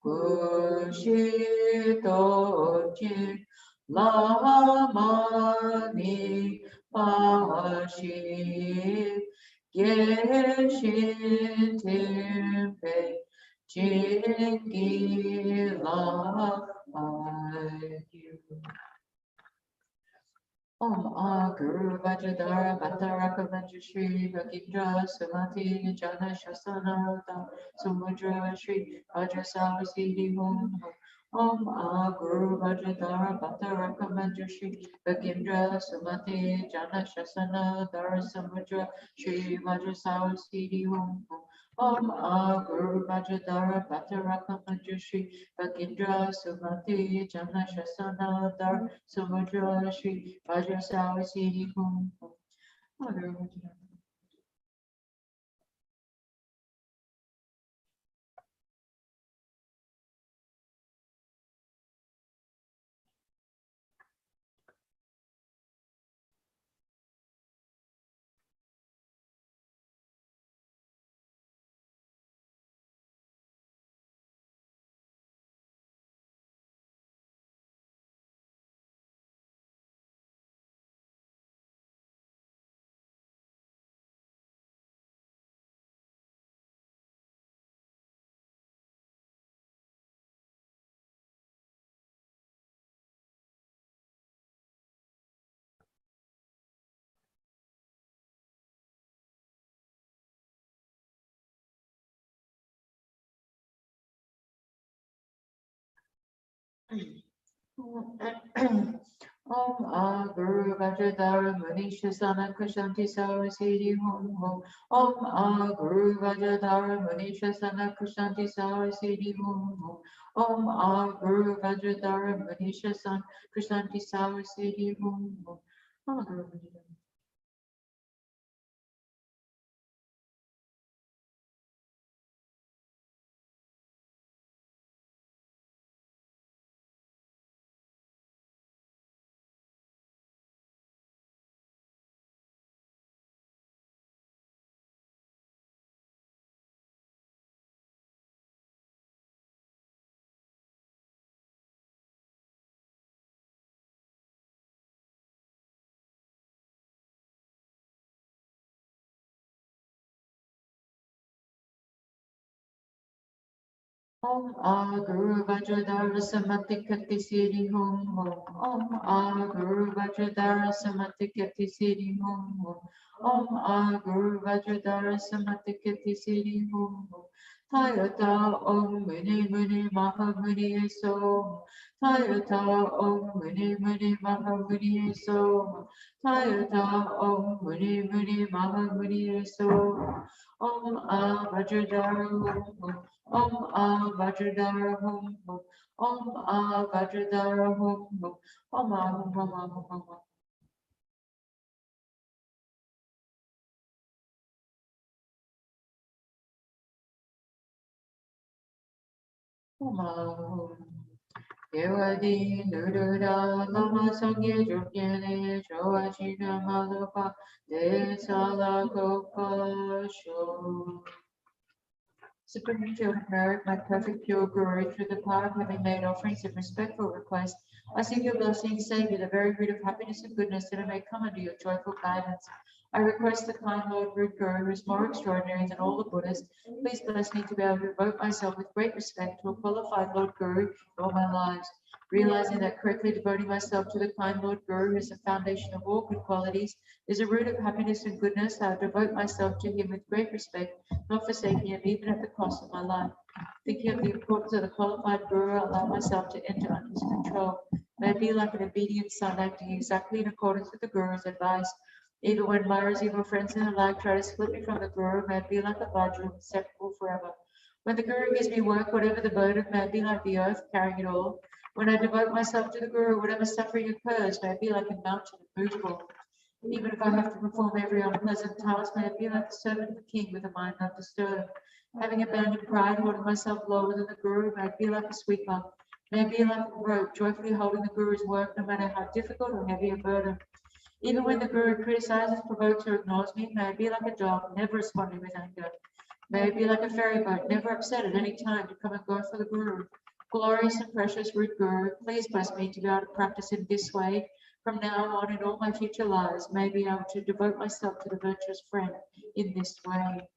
구시도지 라마니 바시 계신 팀배 진기라 아유 Guru Vajradhara Bhattaraka Vanjashri Vakindra Samati Jana Shasana Samudra Shri Vajrasava Siddhi Om Guru Vajradhara Bhattaraka Vanjashri Vakindra Samati Jana Shasana Samudra Shri Vajrasava Siddhi Om Guru Vajradhara Bhattaraka Vanjashri Vakindra Samati Jana Shasana Samudra Shri Vajrasava Siddhi Hum. Om Guru Vajradhara Manisha Sana Kushanti Sawa Siddhi Hum. Om Guru Vajradhara Manisha Sana Kushanti Sawa Siddhi Hum. Om Guru Vajradhara Manisha Sana Kushanti Sawa Siddhi Hum. Guru Vajradhara. Om Guru Vajradhara Samati Kati Siddhi Hum. Om Guru Vajradhara Samati Kati Siddhi Hum. Om Guru Vajradhara Samati Kati Siddhi Hum. Tayata Om Muni Muni Maha Muni So. Tayata Om Muni Muni Maha Muni So. Tayata Om Muni Muni Maha Muni So. Om Vajradhara Hum. Om Vajradhara Hum. Om Vajradhara Hum. Om Yevadi Nudura Lama Sangye Jokene Joachina Malapa De Sala Gopa Sho. Supreme Field of Merit, my perfect pure Guru, through the power of having made offerings of respectful request, I seek your blessing, Savior, the very root of happiness and goodness, that I may come under your joyful guidance. I request the kind Lord Root Guru, who is more extraordinary than all the Buddhas, please bless me to be able to devote myself with great respect to a qualified Lord Guru in all my lives. Realizing that correctly devoting myself to the kind Lord Guru, who is the foundation of all good qualities, is a root of happiness and goodness, I devote myself to him with great respect, not forsaking him even at the cost of my life. Thinking of the importance of the qualified Guru, I allow myself to enter under his control. May I be like an obedient son, acting exactly in accordance with the Guru's advice. Even when Myra's evil friends and the like try to split me from the Guru, may I be like a Vajra, inseparable forever. When the Guru gives me work, whatever the burden, may I be like the earth, carrying it all. When I devote myself to the Guru, whatever suffering occurs, may I be like a mountain, immovable. Even if I have to perform every unpleasant task, may I be like a servant of the king with a mind undisturbed. Having abandoned pride, holding myself lower than the guru, may I be like a sweeper. May I be like a rope, joyfully holding the guru's work, no matter how difficult or heavy a burden. Even when the guru criticizes, provokes, or ignores me, may I be like a dog, never responding with anger. May I be like a ferry boat, never upset at any time to come and go for the guru. Glorious and precious root guru, please bless me to be able to practice in this way from now on in all my future lives. May I be able to devote myself to the virtuous friend in this way.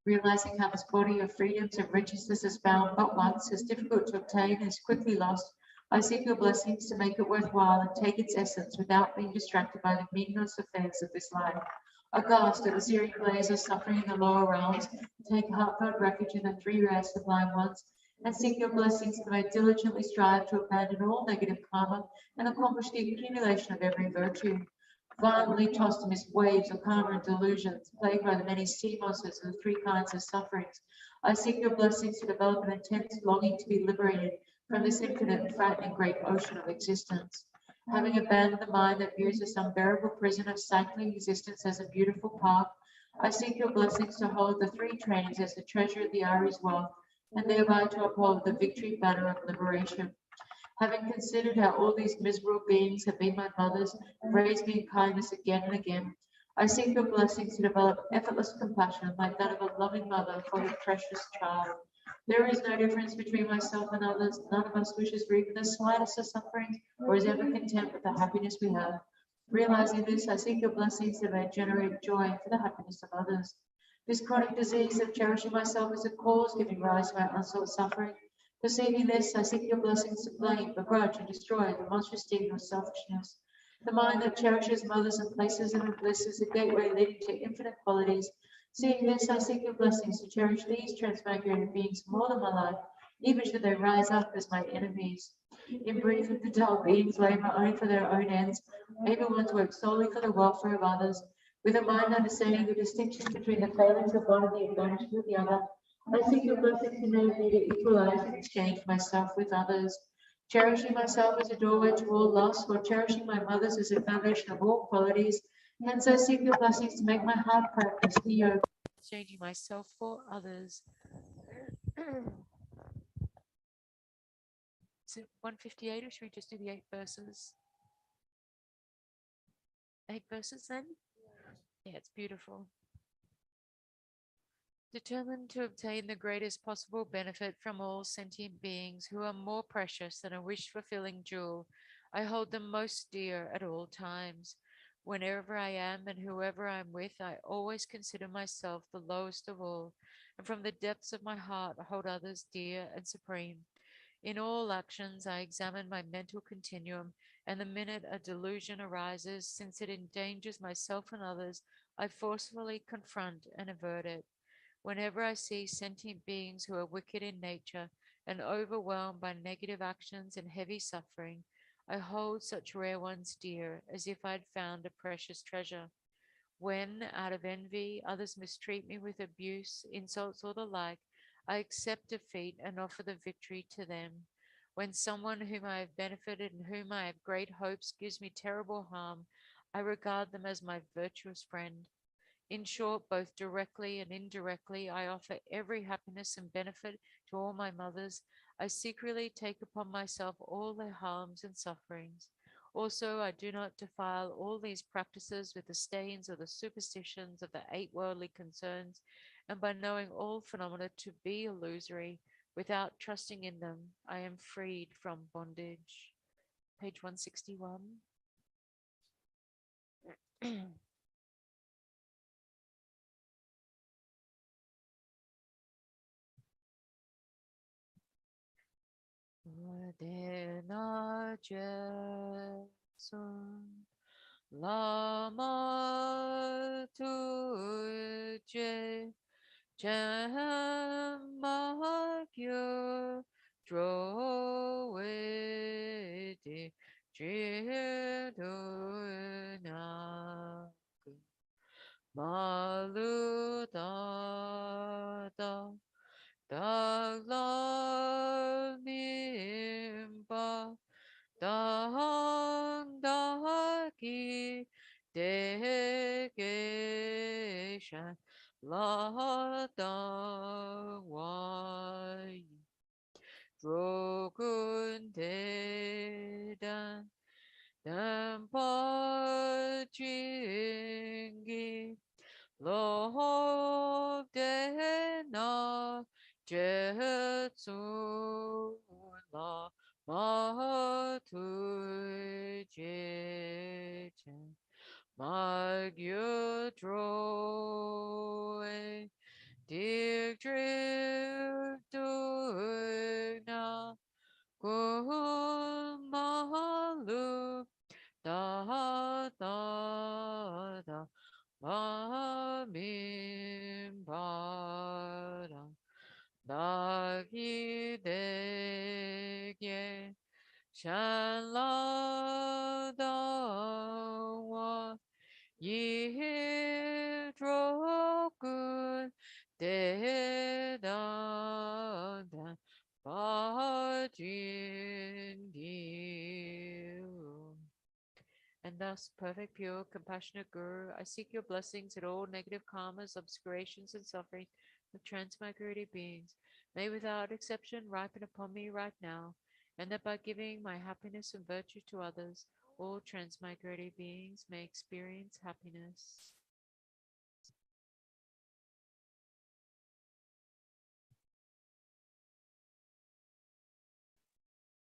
Realizing how this body of freedoms and righteousness is found but once, is difficult to obtain, and is quickly lost, I seek your blessings to make it worthwhile and take its essence without being distracted by the meaningless affairs of this life. Aghast at the searing blaze of suffering in the lower realms, take heartfelt refuge in the three rare sublime ones, and seek your blessings that I diligently strive to abandon all negative karma and accomplish the accumulation of every virtue. Violently tossed amidst waves of karma and delusions, plagued by the many sea monsters of the three kinds of sufferings, I seek your blessings to develop an intense longing to be liberated from this infinite and frightening great ocean of existence. Having abandoned the mind that views this unbearable prison of cycling existence as a beautiful park, I seek your blessings to hold the three trainings as the treasure of the Ari's wealth, and thereby to uphold the victory banner of liberation. Having considered how all these miserable beings have been my mothers, and raised me in kindness again and again, I seek your blessings to develop effortless compassion like that of a loving mother for her precious child. There is no difference between myself and others. None of us wishes for even the slightest of suffering, or is ever content with the happiness we have. Realizing this, I seek your blessings that may generate joy for the happiness of others. This chronic disease of cherishing myself as a cause giving rise to my unsought suffering. Perceiving this, I seek your blessings to blame, begrudge, and destroy the monstrous demon of selfishness. The mind that cherishes mothers and places them in bliss is a gateway leading to infinite qualities. Seeing this, I seek your blessings to cherish these transmigrated beings more than my life, even should they rise up as my enemies. In brief, if the dull beings labor only for their own ends, able ones work solely for the welfare of others, with a mind understanding the distinction between the failings of one and the advantages of the other, I seek your blessings to enable me to equalize and exchange myself with others. Cherishing myself as a doorway to all loss, while cherishing my mothers as a foundation of all qualities. Hence, I seek your blessings to make my heart practice the yoga, exchanging myself for others. Is it 158, or should we just do the 8 verses? 8 verses then? Yeah, it's beautiful. Determined to obtain the greatest possible benefit from all sentient beings who are more precious than a wish-fulfilling jewel, I hold them most dear at all times. Whenever I am and whoever I am with, I always consider myself the lowest of all, and from the depths of my heart hold others dear and supreme. In all actions, I examine my mental continuum, and the minute a delusion arises, since it endangers myself and others, I forcefully confront and avert it. Whenever I see sentient beings who are wicked in nature and overwhelmed by negative actions and heavy suffering, I hold such rare ones dear, as if I had found a precious treasure. When, out of envy, others mistreat me with abuse, insults, or the like, I accept defeat and offer the victory to them. When someone whom I have benefited and whom I have great hopes gives me terrible harm, I regard them as my virtuous friend. In short, both directly and indirectly, I offer every happiness and benefit to all my mothers. I secretly take upon myself all their harms and sufferings. Also, I do not defile all these practices with the stains or the superstitions of the 8 worldly concerns, and by knowing all phenomena to be illusory, without trusting in them, I am freed from bondage. Page 161. Dena Jesun Lama Tuje Jamakyo Drowedi Jiduna Maludada Daglamimba Dang Dagi Degeshan La Da Wai Drogun Dedan Dampa Jingi Lo Dena Jetsu La Ma Tu Jechen Magyo Droe Dig Drip Dugna Gul Malu Da Da Da Ma Mim Ba Da Da Gi De Ge Shan La Da Wa Yi Drogun De Da Da Ba Jin Gi. And thus, perfect, pure, compassionate Guru, I seek your blessings that all negative karmas, obscurations, and suffering of transmigrated beings may without exception ripen upon me right now, and that by giving my happiness and virtue to others, all transmigrated beings may experience happiness.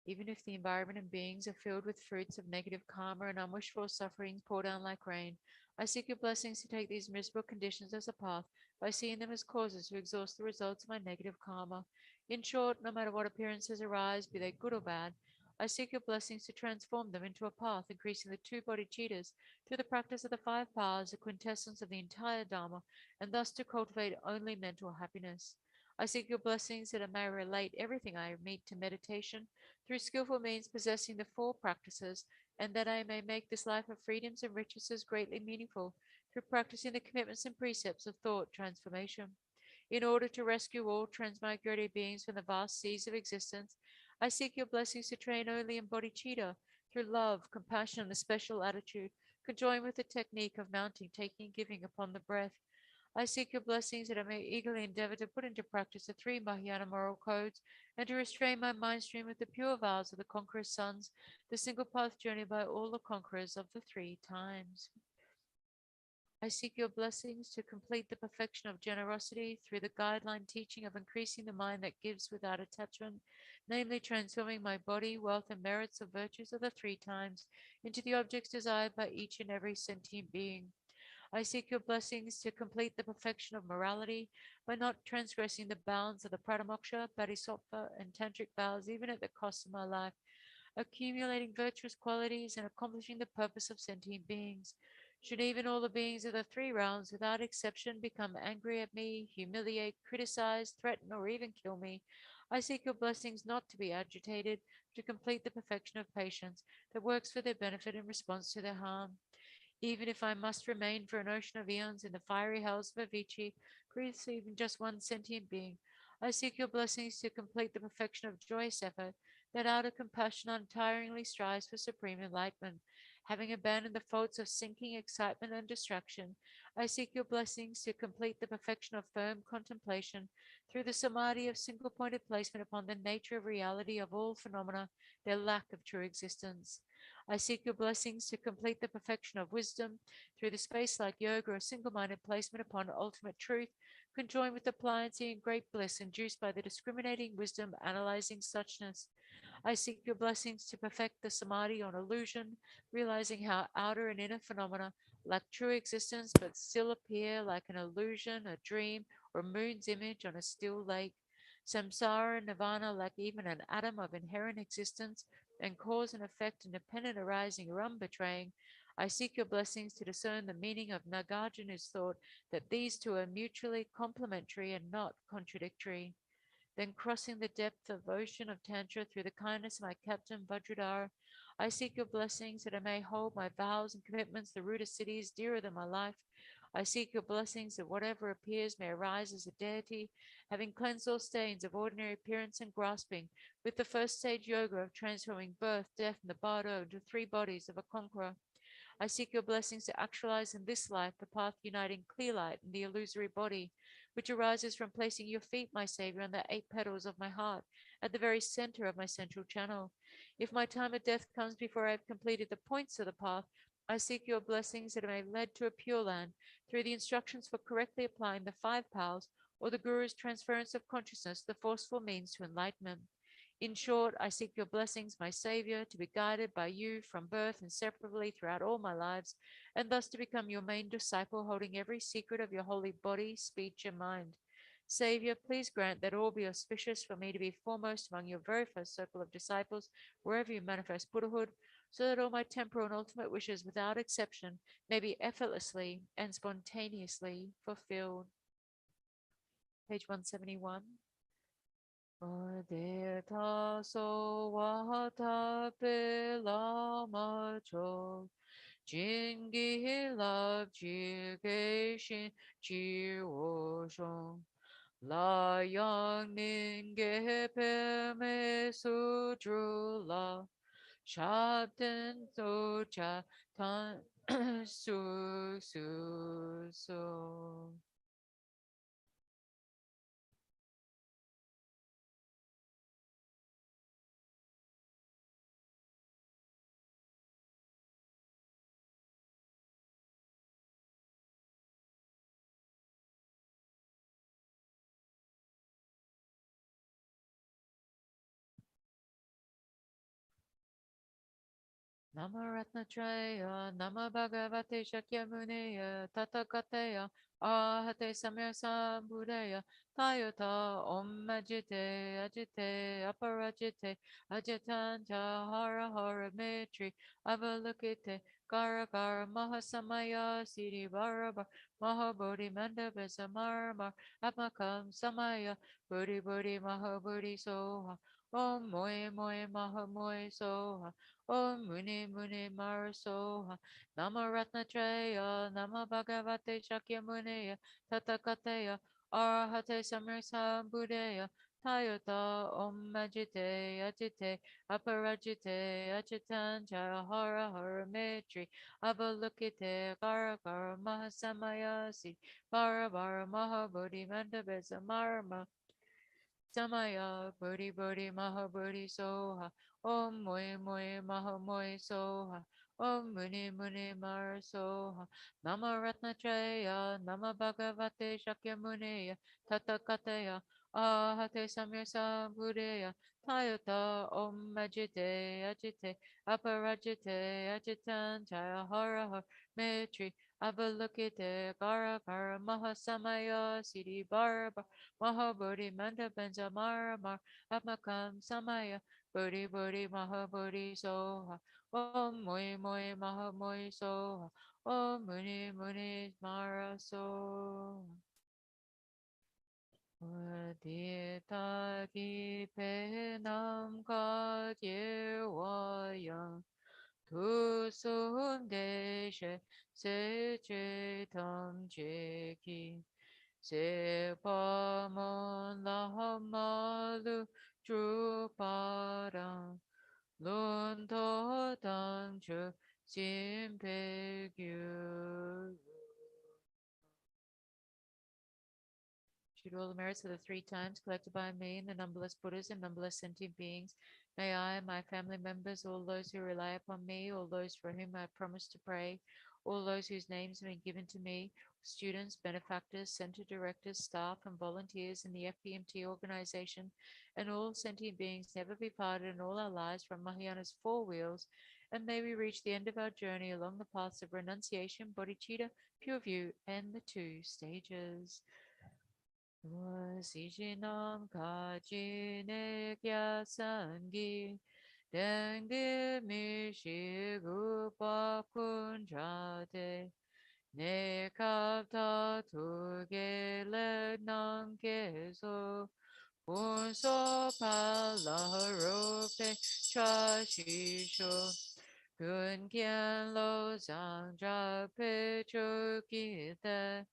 Even if the environment and beings are filled with fruits of negative karma and unwished for sufferings pour down like rain, I seek your blessings to take these miserable conditions as a path by seeing them as causes to exhaust the results of my negative karma. In short, no matter what appearances arise, be they good or bad, I seek your blessings to transform them into a path, increasing the two bodhicittas through the practice of the five powers, the quintessence of the entire Dharma, and thus to cultivate only mental happiness. I seek your blessings that I may relate everything I meet to meditation through skillful means possessing the four practices, and that I may make this life of freedoms and riches greatly meaningful through practicing the commitments and precepts of thought transformation. In order to rescue all transmigrated beings from the vast seas of existence, I seek your blessings to train only in bodhicitta through love, compassion, and a special attitude, conjoined with the technique of mounting, taking, giving upon the breath. I seek your blessings that I may eagerly endeavor to put into practice the three Mahayana moral codes and to restrain my mind stream with the pure vows of the conqueror's sons, the single path journey by all the conquerors of the three times. I seek your blessings to complete the perfection of generosity through the guideline teaching of increasing the mind that gives without attachment, namely transforming my body, wealth, and merits of virtues of the three times into the objects desired by each and every sentient being. I seek your blessings to complete the perfection of morality by not transgressing the bounds of the Pratamoksha, Bodhisattva, and Tantric vows, even at the cost of my life, accumulating virtuous qualities and accomplishing the purpose of sentient beings. Should even all the beings of the three realms, without exception, become angry at me, humiliate, criticize, threaten, or even kill me, I seek your blessings not to be agitated, to complete the perfection of patience that works for their benefit in response to their harm. Even if I must remain for an ocean of eons in the fiery hells of Avicii, griefs even just one sentient being, I seek your blessings to complete the perfection of joyous effort that out of compassion untiringly strives for supreme enlightenment. Having abandoned the faults of sinking, excitement, and distraction, I seek your blessings to complete the perfection of firm contemplation through the samadhi of single pointed placement upon the nature of reality of all phenomena, their lack of true existence. I seek your blessings to complete the perfection of wisdom through the space like yoga or single minded placement upon ultimate truth, conjoined with the pliancy and great bliss induced by the discriminating wisdom analyzing suchness. I seek your blessings to perfect the samadhi on illusion, realizing how outer and inner phenomena lack true existence but still appear like an illusion, a dream, or a moon's image on a still lake. Samsara and nirvana lack even an atom of inherent existence, and cause and effect independent arising or unbetraying. I seek your blessings to discern the meaning of Nagarjuna's thought that these two are mutually complementary and not contradictory. Then crossing the depth of ocean of Tantra through the kindness of my captain Vajradhara, I seek your blessings that I may hold my vows and commitments, the root of cities dearer than my life. I seek your blessings that whatever appears may arise as a deity, having cleansed all stains of ordinary appearance and grasping, with the first stage yoga of transforming birth, death, and the bardo into three bodies of a conqueror. I seek your blessings to actualize in this life the path uniting clear light and the illusory body, which arises from placing your feet, my Savior, on the 8 petals of my heart, at the very center of my central channel. If my time of death comes before I have completed the points of the path, I seek your blessings that I may lead to a pure land through the instructions for correctly applying the 5 pals or the Guru's transference of consciousness, the forceful means to enlightenment. In short, I seek your blessings, my Savior, to be guided by you from birth inseparably throughout all my lives, and thus to become your main disciple, holding every secret of your holy body, speech, and mind. Savior, please grant that all be auspicious for me to be foremost among your very first circle of disciples, wherever you manifest Buddhahood, so that all my temporal and ultimate wishes, without exception, may be effortlessly and spontaneously fulfilled. Page 171. Adeta so wata pe lama cho jingi lab ji ge shin ji wo shong la yang ning ge pe me su dru la shabden so cha tan su. Nama Ratnatraya, Nama Bhagavate Shakyamuneya, Tathagateya, Ahate Samyasa Buddhaya, Tayata Om Ajite, Ajite, Aparajite, Ajitanja Hara Hara Metri, Avalokite, Gara Gara Mahasamaya, Siddhi Barabar, Mahabodhi Mandapa Samarmar, Apmakam Samaya, Bodhi Bodhi Mahabodhi Soha, Om Moe Moe Maha Moe Soha, Om Muni Muni Marasoha, Nama Ratnatraya, Nama Bhagavate Shakyamuneya, Tathagateya, Arahate Samrisa Buddhaya, Tayata Om Ajite, Ajite, Aparajite, Ajitan Jahara Hara Metri, Avalokite, Gara Gara Mahasamayasi, Bara Bara Mahabodhi Mandabesa Marama, Samaya Bodhi Bodhi Maha Bodhi Soha Om Moe Moe Maha Moe Soha Om Muni Muni Mara Soha Nama Ratnatraya Nama Bhagavate Shakyamuneya Tathagateya Ahate Samyasa Buddhaya Tayata Om Ajite Ajite Aparajite Ajitan Jaya Hara Har Metri Avalokite Gara Gara Mahasamaya Siddhi Barba Mahabodhi Manda Benza Mara Mar Atmakam Samaya Bodhi Bodhi Mahabodhi Soha Om Moe Moe Mahamoe Soha Om Muni Muni Mara Soha Dita Ki Penam Ka Ye Wayang Tu Sun Deshe Se Che Tam Je Ki Sepamon lahamalu drupadam lunto tanchu simpegyu. Should all the merits of the 3 times collected by me and the numberless Buddhas and numberless sentient beings, may I, my family members, all those who rely upon me, all those for whom I promise to pray, all those whose names have been given to me, students, benefactors, center directors, staff, and volunteers in the FPMT organization, and all sentient beings never be parted in all our lives from Mahayana's 4 wheels, and may we reach the end of our journey along the paths of renunciation, bodhicitta, pure view, and the 2 stages. Sijinam kaji ne kya sangi dengdi mi shi gupa kunjate ne kapta tuge le nang keso unso pala rope cha shisho kun kian lo zang ja pe chu ki te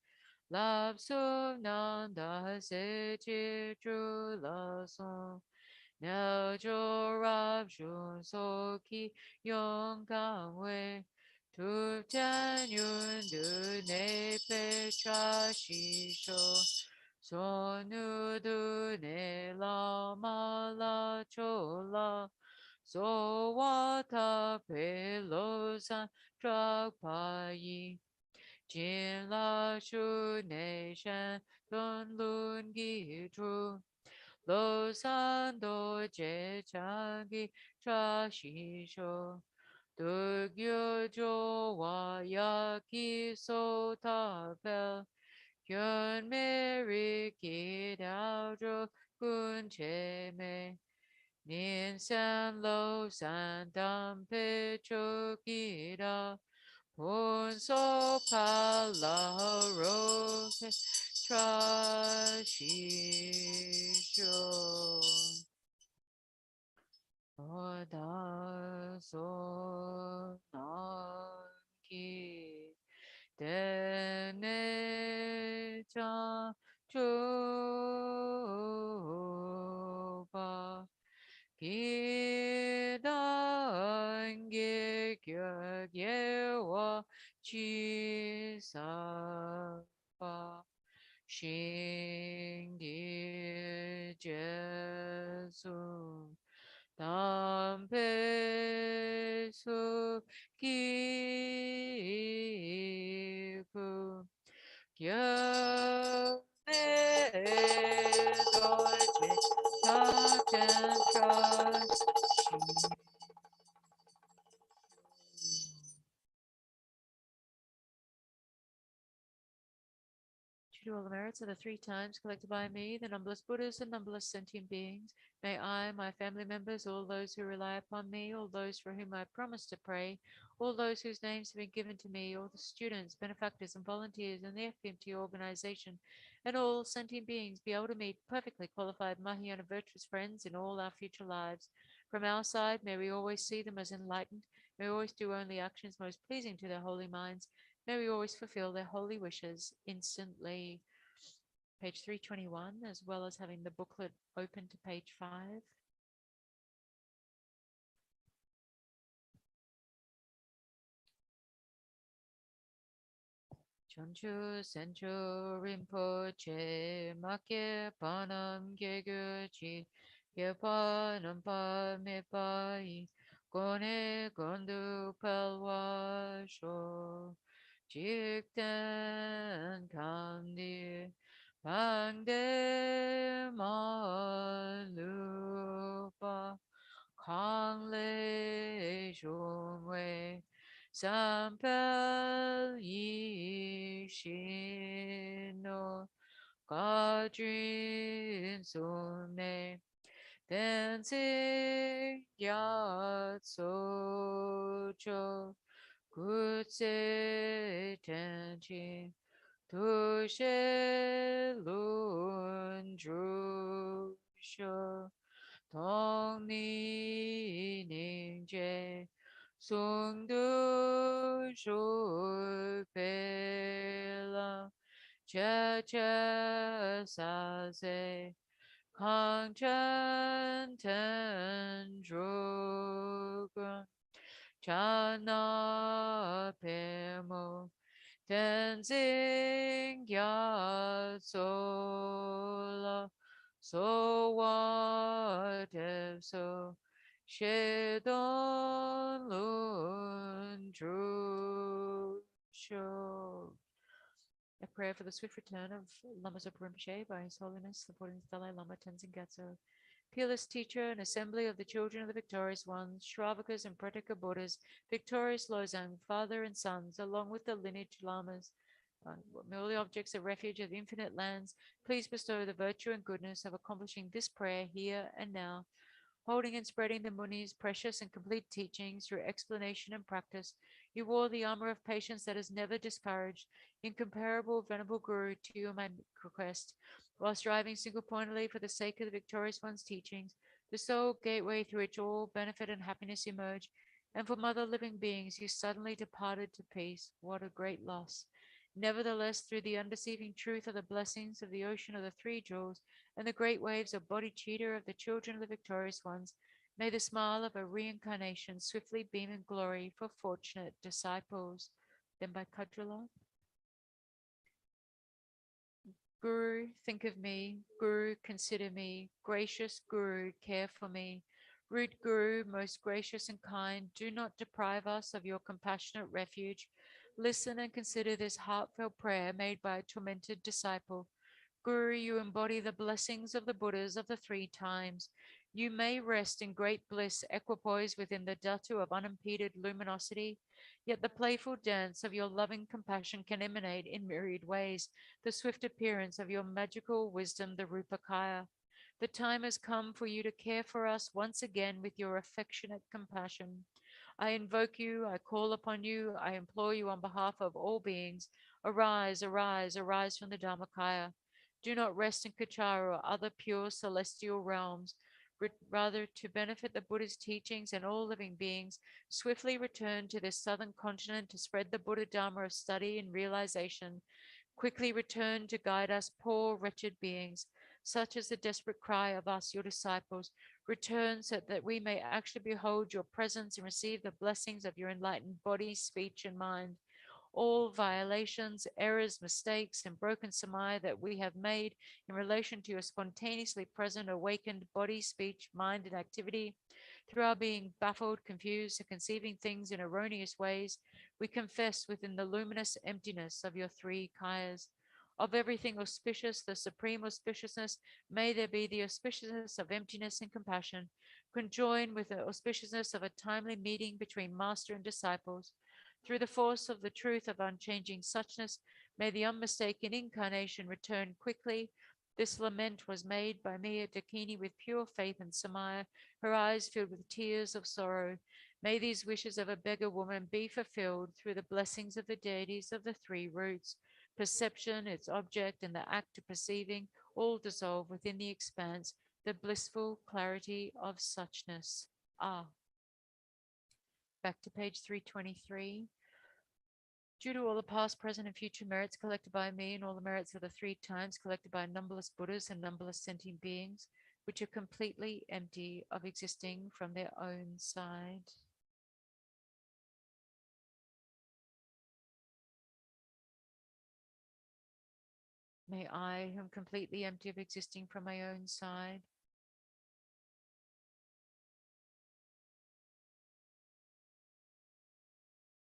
Lab su nan da se chi chu la son. Now jo rab shun so ki yong kang wei. Tu tian yun du ne pe cha shi sho. So nu du ne la ma la cho la. So wa ta pe lo san tra pa yi. Jin la shu ne shan dun lun gi tru. Lo san do je chang gi cha shi sho. Du gyu jo wa ya ki so ta pel. Kyun me ri ki dao zhu kun che me. Nien san lo san dam pe cho ki da. Pun so pa la ro pe tra shi sho. O da so na ki. Dene cha Chopa Kidange Kye wa Chi Sa Pa Shingi Jesu Tampe Su Ki Ku Kyo ne Deutsche Tatentra Due to all the merits of the three times collected by me, the numberless Buddhas and numberless sentient beings, may I, my family members, all those who rely upon me, all those for whom I promise to pray, all those whose names have been given to me, all the students, benefactors, and volunteers in the FPMT organization, and all sentient beings be able to meet perfectly qualified Mahayana virtuous friends in all our future lives. From our side, may we always see them as enlightened, may we always do only actions most pleasing to their holy minds, may we always fulfill their holy wishes instantly. Page 321, as well as having the booklet open to page 5. Chonchu Senchu Rinpoche Makye Panam Gyegyuchi Gyepanam Pa Me Pai Gone Gondu Pelwa Sho Jikten Kandi Pangde Malupa Kang Le Shungwei Sampel yi shino Gadrin sume Dancing yat sojo Gutse tenchi Tushe lun drusho Tong ni ning je Sung du shu pe la cha cha sa se kang chen ten dru cha na pe mo tenzing ya so la so what if so Shedon Lun Dru Sho. A prayer for the swift return of Lama Zopa Rinpoche by His Holiness the 14th Dalai Lama Tenzin Gyatso. Peerless teacher, an assembly of the children of the victorious ones, Shravakas and Prataka Buddhas, victorious Lozang, father and sons, along with the lineage lamas, all the objects of refuge of the infinite lands, please bestow the virtue and goodness of accomplishing this prayer here and now, holding and spreading the Muni's precious and complete teachings through explanation and practice. You wore the armor of patience that is never discouraged. Incomparable, venerable Guru, to you my request, while striving single-pointedly for the sake of the victorious one's teachings, the sole gateway through which all benefit and happiness emerge, and for mother living beings who suddenly departed to peace. What a great loss! Nevertheless, through the undeceiving truth of the blessings of the ocean of the three jewels, and the great waves of bodhicitta of the children of the victorious ones, May the smile of a reincarnation swiftly beam in glory for fortunate disciples. Then by Kudrila. Guru, think of me. Guru, consider me. Gracious Guru, care for me. Root Guru, most gracious and kind, do not deprive us of your compassionate refuge. Listen and consider this heartfelt prayer made by a tormented disciple. Guru, you embody the blessings of the Buddhas of the 3 times. You may rest in great bliss, equipoised within the dhatu of unimpeded luminosity, yet the playful dance of your loving compassion can emanate in myriad ways, the swift appearance of your magical wisdom, the Rupakaya. The time has come for you to care for us once again with your affectionate compassion. I invoke you, I call upon you, I implore you on behalf of all beings. Arise, arise, arise from the Dharmakaya. Do not rest in Kachara or other pure celestial realms. Rather, to benefit the Buddha's teachings and all living beings, swiftly return to this southern continent to spread the Buddha Dharma of study and realization. Quickly return to guide us, poor, wretched beings. Such is the desperate cry of us, your disciples. Return so that we may actually behold your presence and receive the blessings of your enlightened body, speech, and mind. All violations, errors, mistakes, and broken samaya that we have made in relation to your spontaneously present awakened body, speech, mind, and activity, through our being baffled, confused, and conceiving things in erroneous ways, we confess within the luminous emptiness of your 3 kayas. Of everything auspicious, the supreme auspiciousness, may there be the auspiciousness of emptiness and compassion, conjoined with the auspiciousness of a timely meeting between master and disciples. Through the force of the truth of unchanging suchness, may the unmistaken incarnation return quickly. This lament was made by me at Dakini with pure faith and samaya, her eyes filled with tears of sorrow. May these wishes of a beggar woman be fulfilled through the blessings of the deities of the 3 roots. Perception, its object, and the act of perceiving all dissolve within the expanse, the blissful clarity of suchness. Back to page 323. Due to all the past, present, and future merits collected by me and all the merits of the 3 times collected by numberless Buddhas and numberless sentient beings, which are completely empty of existing from their own side. May I, who am completely empty of existing from my own side,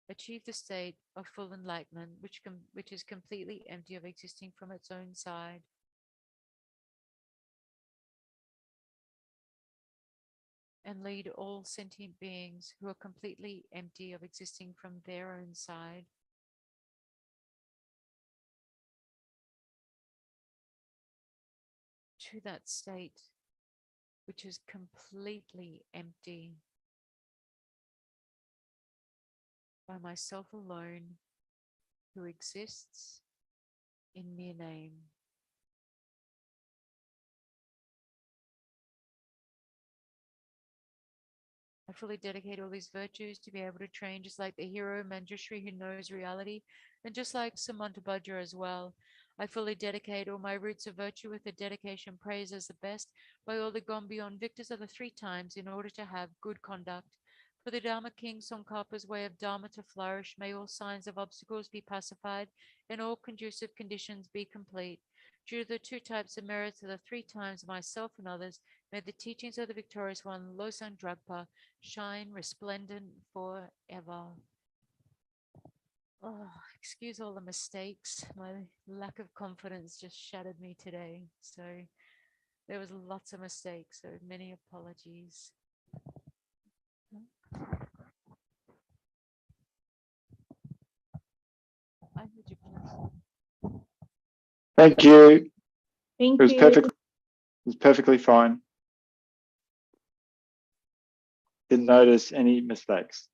achieve the state of full enlightenment, which is completely empty of existing from its own side. And lead all sentient beings who are completely empty of existing from their own side to that state which is completely empty by myself alone, who exists in mere name. I fully dedicate all these virtues to be able to train just like the hero Manjushri who knows reality, and just like Samantabhadra as well. I fully dedicate all my roots of virtue with the dedication praised as the best by all the gone beyond victors of the 3 times in order to have good conduct. For the Dharma King Tsongkhapa's way of Dharma to flourish, may all signs of obstacles be pacified and all conducive conditions be complete. Due to the 2 types of merits of the 3 times myself and others, may the teachings of the victorious one, Losang Dragpa, shine resplendent forever. Oh, excuse all the mistakes. My lack of confidence just shattered me today. So there was lots of mistakes, so many apologies. I heard you, please. Thank you. Thank It was you. perfect. It was perfectly fine. Didn't notice any mistakes.